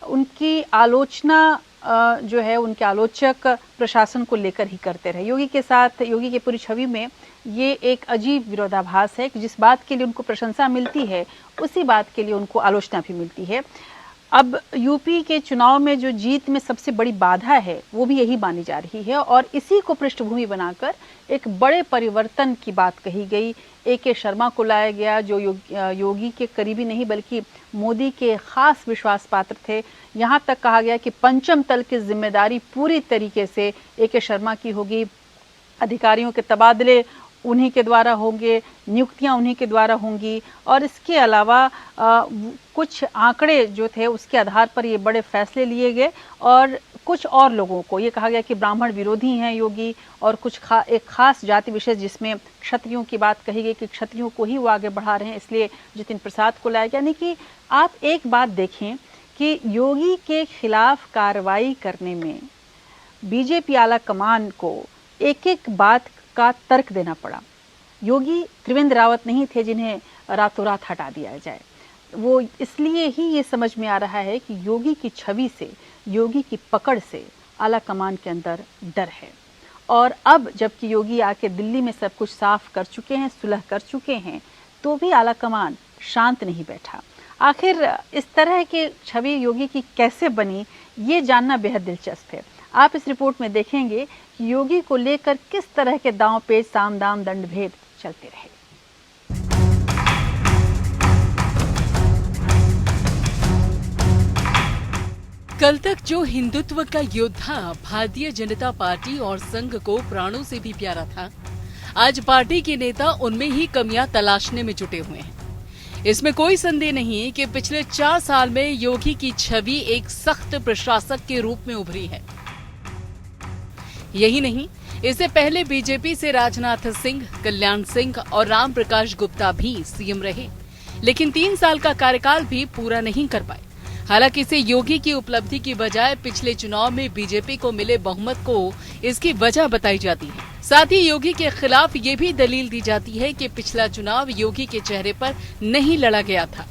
उनकी आलोचना जो है, उनके आलोचक प्रशासन को लेकर ही करते रहे। योगी के साथ, योगी की पूरी छवि में ये एक अजीब विरोधाभास है कि जिस बात के लिए उनको प्रशंसा मिलती है, उसी बात के लिए उनको आलोचना भी मिलती है। अब यूपी के चुनाव में जो जीत में सबसे बड़ी बाधा है, वो भी यही मानी जा रही है और इसी को पृष्ठभूमि बनाकर एक बड़े परिवर्तन की बात कही गई। ए.के. शर्मा को लाया गया, जो योगी के करीबी नहीं बल्कि मोदी के खास विश्वास पात्र थे। यहाँ तक कहा गया कि पंचम तल की जिम्मेदारी पूरी तरीके से ए.के. शर्मा की होगी, अधिकारियों के तबादले उन्हीं के द्वारा होंगे, नियुक्तियां उन्हीं के द्वारा होंगी और इसके अलावा कुछ आंकड़े जो थे उसके आधार पर ये बड़े फैसले लिए गए और कुछ और लोगों को ये कहा गया कि ब्राह्मण विरोधी हैं योगी और कुछ एक खास जाति विशेष जिसमें क्षत्रियों की बात कही गई कि क्षत्रियों को ही वो आगे बढ़ा रहे हैं, इसलिए जितिन प्रसाद को लाया गया। यानी कि आप एक बात देखें कि योगी के खिलाफ कार्रवाई करने में बीजेपी आला कमान को एक एक बात का तर्क देना पड़ा। योगी त्रिवेंद्र रावत नहीं थे जिन्हें रातों रात हटा दिया जाए। वो इसलिए ही ये समझ में आ रहा है कि योगी की छवि से, योगी की पकड़ से आला कमान के अंदर डर है। और अब जबकि योगी आके दिल्ली में सब कुछ साफ कर चुके हैं, सुलह कर चुके हैं, तो भी आला कमान शांत नहीं बैठा। आखिर इस तरह की छवि योगी की कैसे बनी, ये जानना बेहद दिलचस्प है। आप इस रिपोर्ट में देखेंगे कि योगी को लेकर किस तरह के दांव पेच, साम दाम दंड भेद चलते रहे। कल तक जो हिंदुत्व का योद्धा भारतीय जनता पार्टी और संघ को प्राणों से भी प्यारा था, आज पार्टी के नेता उनमें ही कमियां तलाशने में जुटे हुए हैं। इसमें कोई संदेह नहीं है कि पिछले 4 साल में योगी की छवि एक सख्त प्रशासक के रूप में उभरी है। यही नहीं, इससे पहले बीजेपी से राजनाथ सिंह, कल्याण सिंह और राम प्रकाश गुप्ता भी सीएम रहे, लेकिन 3 साल का कार्यकाल भी पूरा नहीं कर पाए। हालांकि इसे योगी की उपलब्धि की बजाय पिछले चुनाव में बीजेपी को मिले बहुमत को इसकी वजह बताई जाती है। साथ ही योगी के खिलाफ ये भी दलील दी जाती है कि पिछला चुनाव योगी के चेहरे पर नहीं लड़ा गया था,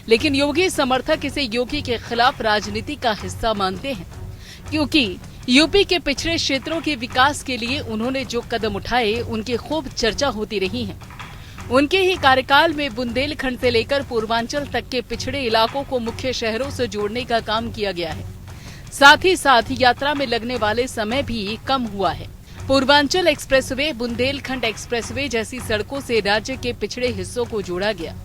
लेकिन योगी समर्थक इसे योगी के खिलाफ राजनीति का हिस्सा मानते हैं, क्योंकि यूपी के पिछड़े क्षेत्रों के विकास के लिए उन्होंने जो कदम उठाए उनकी खूब चर्चा होती रही है। उनके ही कार्यकाल में बुंदेलखंड से लेकर पूर्वांचल तक के पिछड़े इलाकों को मुख्य शहरों से जोड़ने का काम किया गया है। साथ ही साथ यात्रा में लगने वाले समय भी कम हुआ है। पूर्वांचल एक्सप्रेसवे, बुंदेलखंड एक्सप्रेसवे जैसी सड़कों से राज्य के पिछड़े हिस्सों को जोड़ा गया।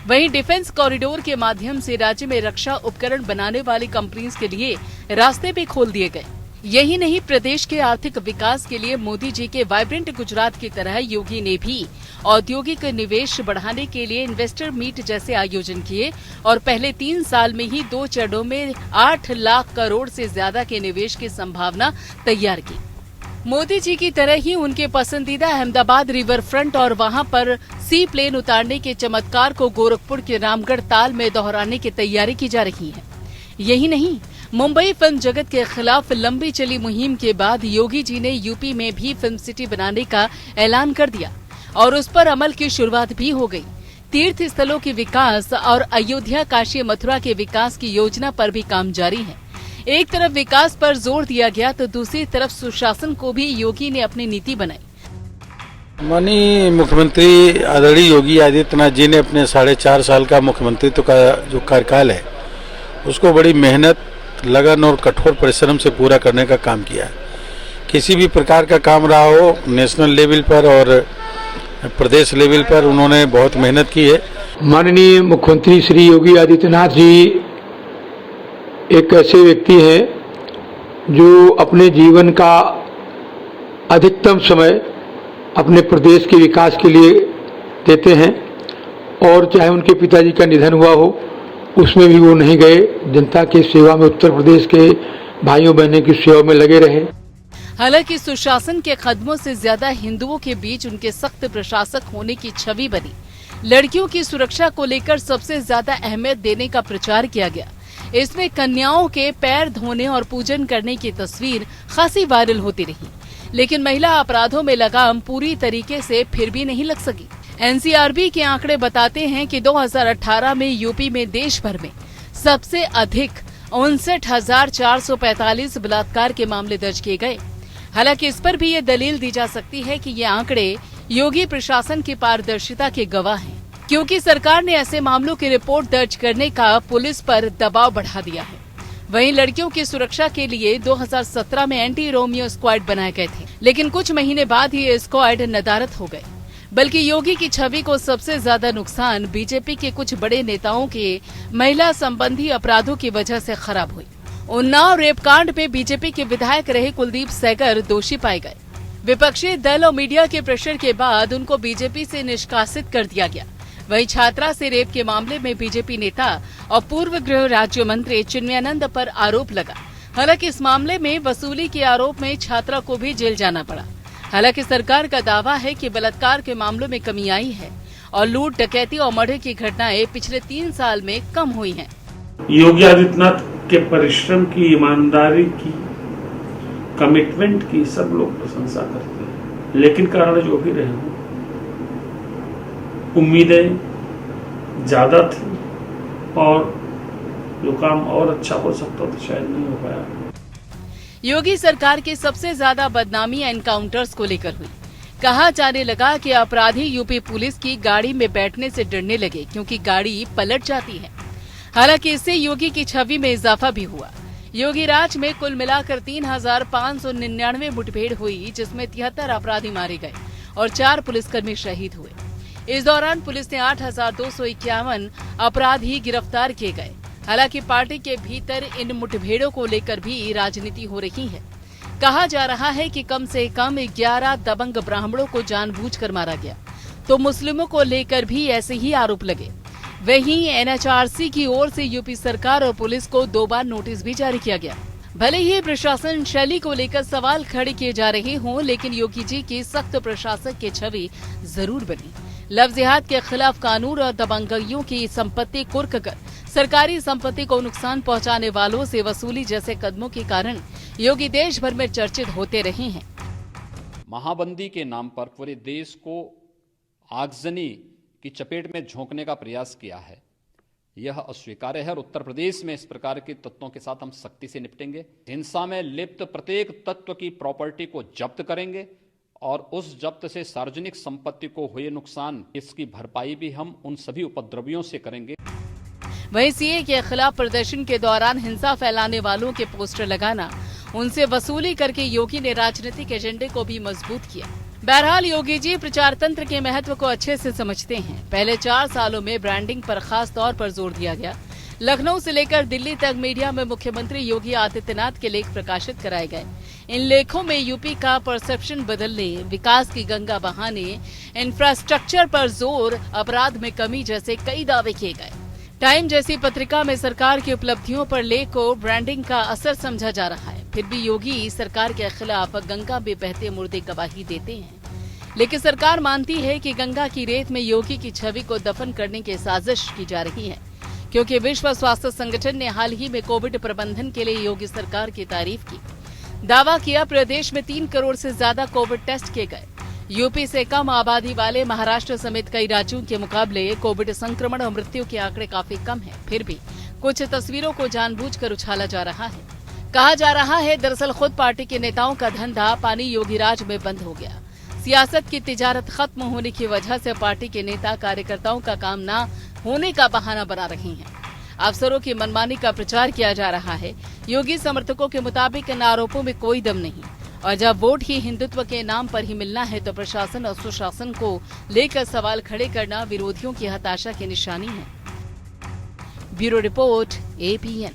वहीं डिफेंस कॉरिडोर के माध्यम से राज्य में रक्षा उपकरण बनाने वाली कंपनीज के लिए रास्ते भी खोल दिए गए। यही नहीं, प्रदेश के आर्थिक विकास के लिए मोदी जी के वाइब्रेंट गुजरात की तरह योगी ने भी औद्योगिक निवेश बढ़ाने के लिए इन्वेस्टर मीट जैसे आयोजन किए और पहले 3 साल में ही 2 चरणों में 8 लाख करोड़ से ज्यादा के निवेश की संभावना तैयार की। मोदी जी की तरह ही उनके पसंदीदा अहमदाबाद रिवर फ्रंट और वहां पर सी प्लेन उतारने के चमत्कार को गोरखपुर के रामगढ़ ताल में दोहराने की तैयारी की जा रही है। यही नहीं, मुंबई फिल्म जगत के खिलाफ लंबी चली मुहिम के बाद योगी जी ने यूपी में भी फिल्म सिटी बनाने का ऐलान कर दिया और उस पर अमल की शुरुआत भी हो गई। तीर्थ स्थलों के विकास और अयोध्या, काशी, मथुरा के विकास की योजना पर भी काम जारी है। एक तरफ विकास पर जोर दिया गया तो दूसरी तरफ सुशासन को भी योगी ने अपनी नीति बनाई। माननीय मुख्यमंत्री आदरणीय योगी आदित्यनाथ जी ने अपने 4.5 साल का मुख्यमंत्रित्व का जो कार्यकाल है उसको बड़ी मेहनत, लगन और कठोर परिश्रम से पूरा करने का काम किया है। किसी भी प्रकार का काम रहा हो, नेशनल लेवल पर और प्रदेश लेवल पर उन्होंने बहुत मेहनत की है। माननीय मुख्यमंत्री श्री योगी आदित्यनाथ जी एक ऐसे व्यक्ति हैं जो अपने जीवन का अधिकतम समय अपने प्रदेश के विकास के लिए देते हैं और चाहे उनके पिताजी का निधन हुआ हो उसमें भी वो नहीं गए। जनता की सेवा में, उत्तर प्रदेश के भाइयों बहनों की सेवा में लगे रहे। हालांकि सुशासन के कदमों से ज्यादा हिंदुओं के बीच उनके सख्त प्रशासक होने की छवि बनी। लड़कियों की सुरक्षा को लेकर सबसे ज्यादा अहमियत देने का प्रचार किया गया। इसमें कन्याओं के पैर धोने और पूजन करने की तस्वीर खासी वायरल होती रही, लेकिन महिला अपराधों में लगाम पूरी तरीके से फिर भी नहीं लग सकी। एनसीआरबी के आंकड़े बताते हैं कि 2018 में यूपी में देश भर में सबसे अधिक 59,445 बलात्कार के मामले दर्ज किए गए। हालांकि इस पर भी ये दलील दी जा सकती है कि ये आंकड़े योगी प्रशासन की पारदर्शिता के गवाह हैं, क्योंकि सरकार ने ऐसे मामलों की रिपोर्ट दर्ज करने का पुलिस पर दबाव बढ़ा दिया है। वहीं लड़कियों की सुरक्षा के लिए 2017 में एंटी रोमियो स्क्वाड बनाए गए थे, लेकिन कुछ महीने बाद ही ये स्क्वाड नदारद हो गए। बल्कि योगी की छवि को सबसे ज्यादा नुकसान बीजेपी के कुछ बड़े नेताओं के महिला संबंधी अपराधों की वजह से खराब हुई। उन्नाव रेप कांड में बीजेपी के विधायक रहे कुलदीप सेंगर दोषी पाए गए। विपक्षी दल और मीडिया के प्रेशर के बाद उनको बीजेपी से निष्कासित कर दिया गया। वहीं छात्रा से रेप के मामले में बीजेपी नेता और पूर्व गृह राज्य मंत्री चिन्मयानंद पर आरोप लगा। हालांकि इस मामले में वसूली के आरोप में छात्रा को भी जेल जाना पड़ा। हालांकि सरकार का दावा है कि बलात्कार के मामलों में कमी आई है और लूट, डकैती और मर्डर की घटनाएं पिछले 3 साल में कम हुई हैं। योगी आदित्यनाथ के परिश्रम की, ईमानदारी की, कमिटमेंट की सब लोग प्रशंसा करते हैं, लेकिन कारण जो भी रहे उम्मीदें ज्यादा थी और जो काम और अच्छा हो सकता तो शायद नहीं हो पाया। योगी सरकार की सबसे ज्यादा बदनामी एनकाउंटर्स को लेकर हुई। कहा जाने लगा कि अपराधी यूपी पुलिस की गाड़ी में बैठने से डरने लगे क्योंकि गाड़ी पलट जाती है। हालांकि इससे योगी की छवि में इजाफा भी हुआ। योगी राज में कुल मिलाकर 3,599 मुठभेड़ हुई, जिसमें 73 अपराधी मारे गए और 4 पुलिसकर्मी शहीद हुए। इस दौरान पुलिस ने 8,251 अपराधी गिरफ्तार किए गए। हालांकि पार्टी के भीतर इन मुठभेड़ों को लेकर भी राजनीति हो रही है। कहा जा रहा है कि कम से कम 11 दबंग ब्राह्मणों को जानबूझकर मारा गया, तो मुस्लिमों को लेकर भी ऐसे ही आरोप लगे। वहीं एनएचआरसी की ओर से यूपी सरकार और पुलिस को 2 बार नोटिस भी जारी किया गया। भले ही प्रशासन शैली को लेकर सवाल खड़े किए जा रहे हों, लेकिन योगी जी की सख्त प्रशासक की छवि जरूर बनी। लव जिहाद के खिलाफ कानून और दबंगियों की संपत्ति कुर्क कर सरकारी संपत्ति को नुकसान पहुंचाने वालों से वसूली जैसे कदमों के कारण योगी देश भर में चर्चित होते रहे हैं। महाबंदी के नाम पर पूरे देश को आगजनी की चपेट में झोंकने का प्रयास किया है, यह अस्वीकार्य है और उत्तर प्रदेश में इस प्रकार के तत्वों के साथ हम सख्ती से निपटेंगे। हिंसा में लिप्त प्रत्येक तत्व की प्रॉपर्टी को जब्त करेंगे और उस जब्त से सार्वजनिक संपत्ति को हुए नुकसान, इसकी भरपाई भी हम उन सभी उपद्रवियों से करेंगे। वहीं सीए के खिलाफ प्रदर्शन के दौरान हिंसा फैलाने वालों के पोस्टर लगाना, उनसे वसूली करके योगी ने राजनीतिक एजेंडे को भी मजबूत किया। बहरहाल योगी जी प्रचार तंत्र के महत्व को अच्छे से समझते हैं। पहले 4 सालों में ब्रांडिंग पर खास तौर पर जोर दिया गया। लखनऊ से लेकर दिल्ली तक मीडिया में मुख्यमंत्री योगी आदित्यनाथ के लेख प्रकाशित कराए गए। इन लेखों में यूपी का परसेप्शन बदलने, विकास की गंगा बहाने, इंफ्रास्ट्रक्चर पर जोर, अपराध में कमी जैसे कई दावे किए गए। टाइम जैसी पत्रिका में सरकार की उपलब्धियों पर लेख को ब्रांडिंग का असर समझा जा रहा है। फिर भी योगी सरकार के खिलाफ गंगा में बहते मुर्दे गवाही देते हैं, लेकिन सरकार मानती है कि गंगा की रेत में योगी की छवि को दफन करने की साजिश की जा रही है, क्योंकि विश्व स्वास्थ्य संगठन ने हाल ही में कोविड प्रबंधन के लिए योगी सरकार की तारीफ की। दावा किया प्रदेश में 3 करोड़ से ज्यादा कोविड टेस्ट किए गए। यूपी से कम आबादी वाले महाराष्ट्र समेत कई राज्यों के मुकाबले कोविड संक्रमण और मृत्यु के आंकड़े काफी कम हैं। फिर भी कुछ तस्वीरों को जानबूझकर उछाला जा रहा है। कहा जा रहा है दरअसल खुद पार्टी के नेताओं का धंधा पानी योगी राज में बंद हो गया। सियासत की तिजारत खत्म होने की वजह से पार्टी के नेता कार्यकर्ताओं का काम न होने का बहाना बना रहे हैं। अफसरों की मनमानी का प्रचार किया जा रहा है। योगी समर्थकों के मुताबिक इन आरोपों में कोई दम नहीं, और जब वोट ही हिंदुत्व के नाम पर ही मिलना है तो प्रशासन और सुशासन को लेकर सवाल खड़े करना विरोधियों की हताशा की निशानी है। Bureau report, APN।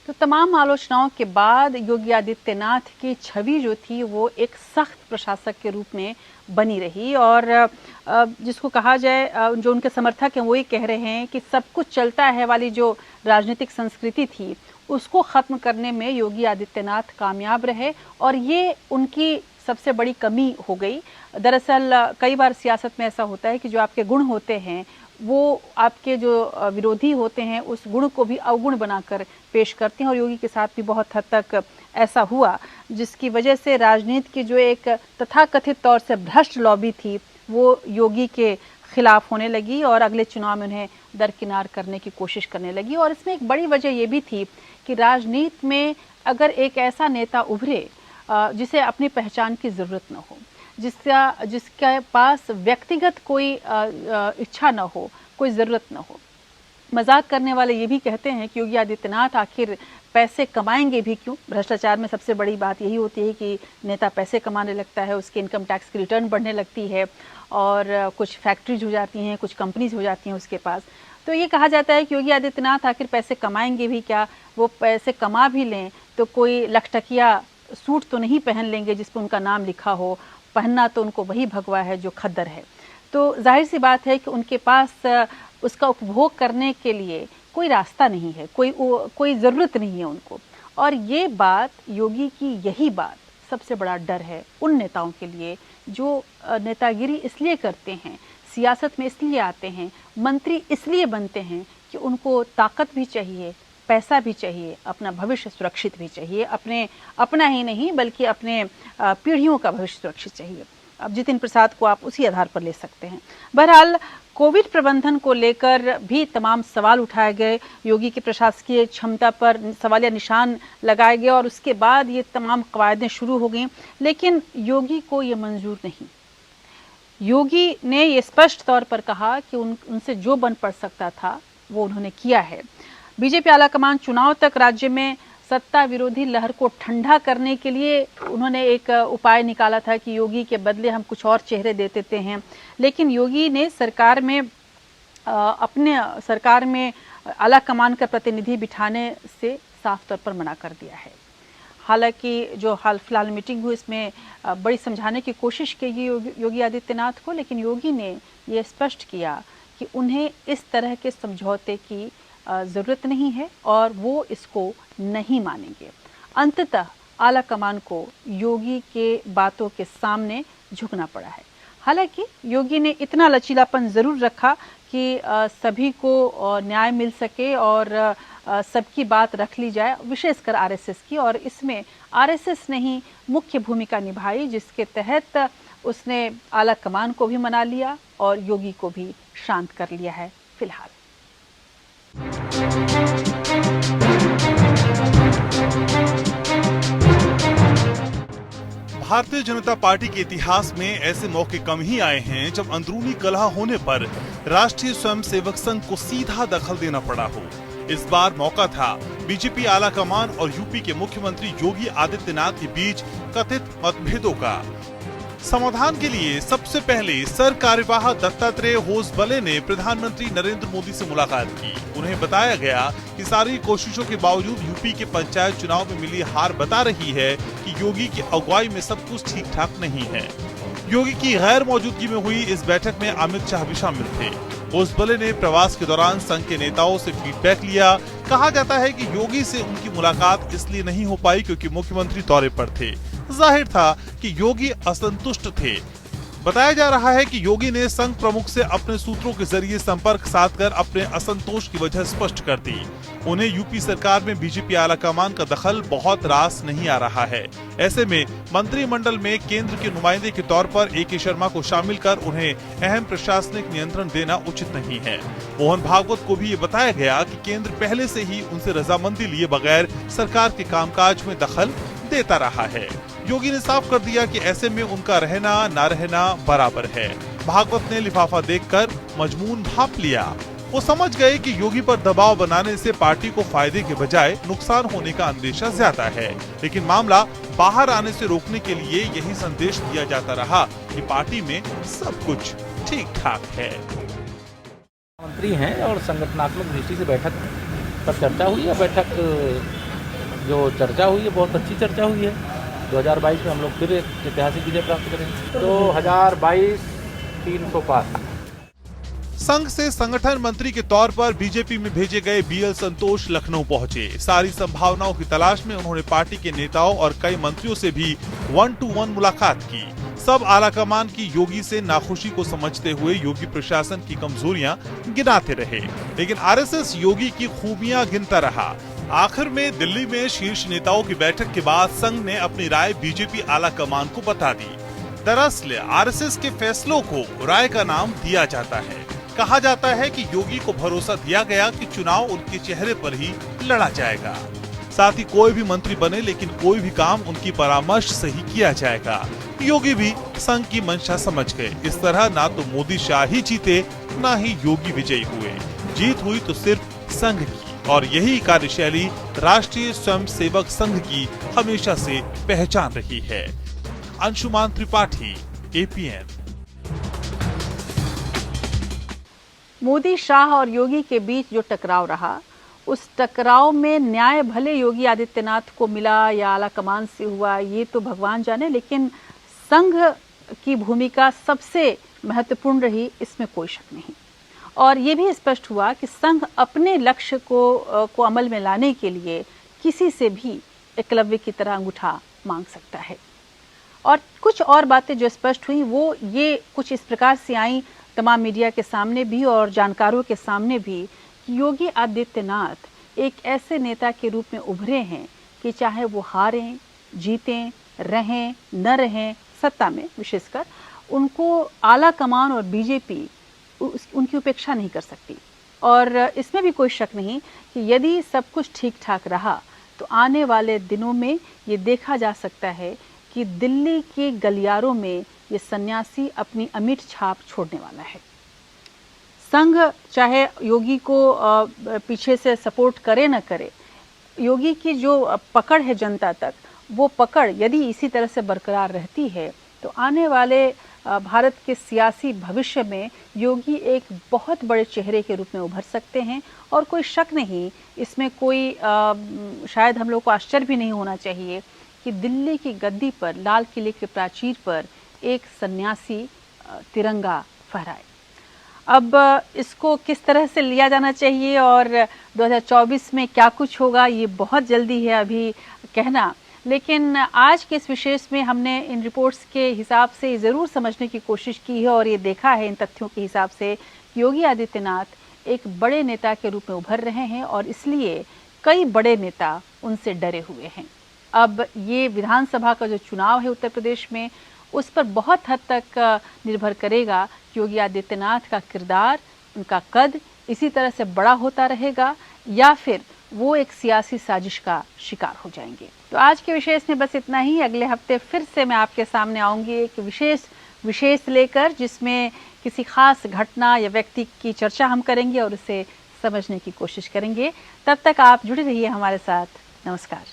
तो तमाम आलोचनाओं के बाद योगी आदित्यनाथ की छवि जो थी वो एक सख्त प्रशासक के रूप में बनी रही और जिसको कहा जाए, जो उनके समर्थक हैं वो ये कह रहे हैं कि सब कुछ चलता है वाली जो राजनीतिक संस्कृति थी उसको ख़त्म करने में योगी आदित्यनाथ कामयाब रहे और ये उनकी सबसे बड़ी कमी हो गई। दरअसल कई बार सियासत में ऐसा होता है कि जो आपके गुण होते हैं वो आपके जो विरोधी होते हैं उस गुण को भी अवगुण बनाकर पेश करते हैं और योगी के साथ भी बहुत हद तक ऐसा हुआ, जिसकी वजह से राजनीति की जो एक तथाकथित तौर से भ्रष्ट लॉबी थी वो योगी के खिलाफ होने लगी और अगले चुनाव में उन्हें दरकिनार करने की कोशिश करने लगी। और इसमें एक बड़ी वजह ये भी थी कि राजनीति में अगर एक ऐसा नेता उभरे जिसे अपनी पहचान की ज़रूरत न हो, जिसके पास व्यक्तिगत कोई इच्छा न हो, कोई ज़रूरत न हो। मजाक करने वाले ये भी कहते हैं कि योगी आदित्यनाथ आखिर पैसे कमाएंगे भी क्यों। भ्रष्टाचार में सबसे बड़ी बात यही होती है कि नेता पैसे कमाने लगता है, उसके इनकम टैक्स की रिटर्न बढ़ने लगती है और कुछ फैक्ट्रीज हो जाती हैं, कुछ कंपनीज हो जाती हैं उसके पास। तो ये कहा जाता है कि योगी आदित्यनाथ आखिर पैसे कमाएंगे भी क्या, वो पैसे कमा भी लें तो कोई लखटकिया सूट तो नहीं पहन लेंगे जिस पर उनका नाम लिखा हो, पहनना तो उनको वही भगवा है जो खद्दर है। तो जाहिर सी बात है कि उनके पास उसका उपभोग करने के लिए कोई रास्ता नहीं है, कोई ज़रूरत नहीं है उनको। और ये बात, योगी की यही बात सबसे बड़ा डर है उन नेताओं के लिए जो नेतागिरी इसलिए करते हैं, सियासत में इसलिए आते हैं, मंत्री इसलिए बनते हैं कि उनको ताकत भी चाहिए, पैसा भी चाहिए, अपना भविष्य सुरक्षित भी चाहिए, अपना ही नहीं बल्कि अपने पीढ़ियों का भविष्य सुरक्षित चाहिए। अब जितिन प्रसाद को आप उसी आधार पर ले सकते हैं। बहरहाल कोविड प्रबंधन को लेकर भी तमाम सवाल उठाए गए, योगी की प्रशासकीय क्षमता पर सवालिया निशान लगाए गए और उसके बाद ये तमाम कवायदें शुरू हो गई, लेकिन योगी को ये मंजूर नहीं। योगी ने ये स्पष्ट तौर पर कहा कि उनसे जो बन पड़ सकता था वो उन्होंने किया है। बीजेपी आलाकमान चुनाव तक राज्य में सत्ता विरोधी लहर को ठंडा करने के लिए उन्होंने एक उपाय निकाला था कि योगी के बदले हम कुछ और चेहरे दे देते हैं, लेकिन योगी ने अपने सरकार में आलाकमान का प्रतिनिधि बिठाने से साफ तौर पर मना कर दिया है। हालांकि जो हाल फिलहाल मीटिंग हुई इसमें बड़ी समझाने की कोशिश की योगी आदित्यनाथ को, लेकिन योगी ने ये स्पष्ट किया कि उन्हें इस तरह के समझौते की ज़रूरत नहीं है और वो इसको नहीं मानेंगे। अंततः आलाकमान को योगी के बातों के सामने झुकना पड़ा है। हालांकि योगी ने इतना लचीलापन ज़रूर रखा कि सभी को न्याय मिल सके और सबकी बात रख ली जाए, विशेषकर आरएसएस की, और इसमें आरएसएस ने ही मुख्य भूमिका निभाई, जिसके तहत उसने आलाकमान को भी मना लिया और योगी को भी शांत कर लिया है फिलहाल। भारतीय जनता पार्टी के इतिहास में ऐसे मौके कम ही आए हैं जब अंदरूनी कलह होने पर राष्ट्रीय स्वयंसेवक संघ को सीधा दखल देना पड़ा हो। इस बार मौका था बीजेपी आलाकमान और यूपी के मुख्यमंत्री योगी आदित्यनाथ के बीच कथित मतभेदों का। समाधान के लिए सबसे पहले सर कार्यवाह दत्तात्रेय होसबले ने प्रधानमंत्री नरेंद्र मोदी से मुलाकात की। उन्हें बताया गया कि सारी कोशिशों के बावजूद यूपी के पंचायत चुनाव में मिली हार बता रही है कि योगी की अगुवाई में सब कुछ ठीक ठाक नहीं है। योगी की गैर मौजूदगी में हुई इस बैठक में अमित शाह भी शामिल थे। होसबले ने प्रवास के दौरान संघ के नेताओं से फीडबैक लिया। कहा जाता है कि योगी से उनकी मुलाकात इसलिए नहीं हो पाई क्योंकि मुख्यमंत्री दौरे पर थे। जाहिर था कि योगी असंतुष्ट थे। बताया जा रहा है कि योगी ने संघ प्रमुख से अपने सूत्रों के जरिए संपर्क साधकर अपने असंतोष की वजह स्पष्ट कर दी। उन्हें यूपी सरकार में बीजेपी आलाकमान का दखल बहुत रास नहीं आ रहा है। ऐसे में मंत्रिमंडल में केंद्र के नुमाइंदे के तौर पर ए.के. शर्मा को शामिल कर उन्हें अहम प्रशासनिक नियंत्रण देना उचित नहीं है। मोहन भागवत को भी ये बताया गया कि केंद्र पहले से ही उनसे रजामंदी लिए बगैर सरकार के कामकाज में दखल देता रहा है। योगी ने साफ कर दिया कि ऐसे में उनका रहना ना रहना बराबर है। भागवत ने लिफाफा देखकर मजमून भांप लिया। वो समझ गए कि योगी पर दबाव बनाने से पार्टी को फायदे के बजाय नुकसान होने का अंदेशा ज्यादा है, लेकिन मामला बाहर आने से रोकने के लिए यही संदेश दिया जाता रहा कि पार्टी में सब कुछ ठीक ठाक है। मंत्री हैं और संगठनात्मक दृष्टि से बैठक पर चर्चा हुई या बैठक जो चर्चा हुई है बहुत अच्छी चर्चा हुई है। 2022 में हम लोग फिर एक ऐतिहासिक विजय प्राप्त करेंगे। 2022 300 पार। संघ से संगठन मंत्री के तौर पर बीजेपी में भेजे गए बीएल संतोष लखनऊ पहुंचे। सारी संभावनाओं की तलाश में उन्होंने पार्टी के नेताओं और कई मंत्रियों से भी 1-to-1 मुलाकात की। सब आलाकमान की योगी से नाखुशी को समझते हुए योगी प्रशासन की कमजोरियां गिनाते रहे, लेकिन आरएसएस योगी की खूबियां गिनता रहा। आखिर में दिल्ली में शीर्ष नेताओं की बैठक के बाद संघ ने अपनी राय बीजेपी आलाकमान को बता दी। दरअसल आरएसएस के फैसलों को राय का नाम दिया जाता है। कहा जाता है कि योगी को भरोसा दिया गया कि चुनाव उनके चेहरे पर ही लड़ा जाएगा। साथ ही कोई भी मंत्री बने लेकिन कोई भी काम उनकी परामर्श से ही किया जाएगा। योगी भी संघ की मंशा समझ गए। इस तरह ना तो मोदी शाह ही जीते, ना ही योगी विजयी हुए। जीत हुई तो सिर्फ संघ की, और यही कार्यशैली राष्ट्रीय स्वयंसेवक संघ की हमेशा से पहचान रही है। अंशुमान त्रिपाठी, एपीएन। मोदी, शाह और योगी के बीच जो टकराव रहा, उस टकराव में न्याय भले योगी आदित्यनाथ को मिला या आलाकमान से हुआ, ये तो भगवान जाने, लेकिन संघ की भूमिका सबसे महत्वपूर्ण रही, इसमें कोई शक नहीं। और ये भी स्पष्ट हुआ कि संघ अपने लक्ष्य को अमल में लाने के लिए किसी से भी एकलव्य की तरह अंगूठा मांग सकता है। और कुछ और बातें जो स्पष्ट हुई वो ये कुछ इस प्रकार से आई तमाम मीडिया के सामने भी और जानकारों के सामने भी, कि योगी आदित्यनाथ एक ऐसे नेता के रूप में उभरे हैं कि चाहे वो हारें, जीतें, रहें, न रहें सत्ता में, विशेषकर उनको आला कमान और बीजेपी उनकी उपेक्षा नहीं कर सकती। और इसमें भी कोई शक नहीं कि यदि सब कुछ ठीक ठाक रहा तो आने वाले दिनों में ये देखा जा सकता है कि दिल्ली के गलियारों में ये सन्यासी अपनी अमिट छाप छोड़ने वाला है। संघ चाहे योगी को पीछे से सपोर्ट करे न करे, योगी की जो पकड़ है जनता तक, वो पकड़ यदि इसी तरह से बरकरार रहती है तो आने वाले भारत के सियासी भविष्य में योगी एक बहुत बड़े चेहरे के रूप में उभर सकते हैं। और कोई शक नहीं, इसमें कोई शायद हम लोग को आश्चर्य भी नहीं होना चाहिए कि दिल्ली की गद्दी पर, लाल किले के प्राचीर पर एक सन्यासी तिरंगा फहराए। अब इसको किस तरह से लिया जाना चाहिए और 2024 में क्या कुछ होगा, ये बहुत जल्दी है अभी कहना, लेकिन आज के इस विशेष में हमने इन रिपोर्ट्स के हिसाब से ज़रूर समझने की कोशिश की है और ये देखा है इन तथ्यों के हिसाब से कि योगी आदित्यनाथ एक बड़े नेता के रूप में उभर रहे हैं और इसलिए कई बड़े नेता उनसे डरे हुए हैं। अब ये विधानसभा का जो चुनाव है उत्तर प्रदेश में, उस पर बहुत हद तक निर्भर करेगा कि योगी आदित्यनाथ का किरदार, उनका कद इसी तरह से बड़ा होता रहेगा या फिर वो एक सियासी साजिश का शिकार हो जाएंगे। तो आज के विशेष में बस इतना ही। अगले हफ्ते फिर से मैं आपके सामने आऊँगी एक विशेष लेकर, जिसमें किसी खास घटना या व्यक्ति की चर्चा हम करेंगे और उसे समझने की कोशिश करेंगे। तब तक आप जुड़े रहिए हमारे साथ। नमस्कार।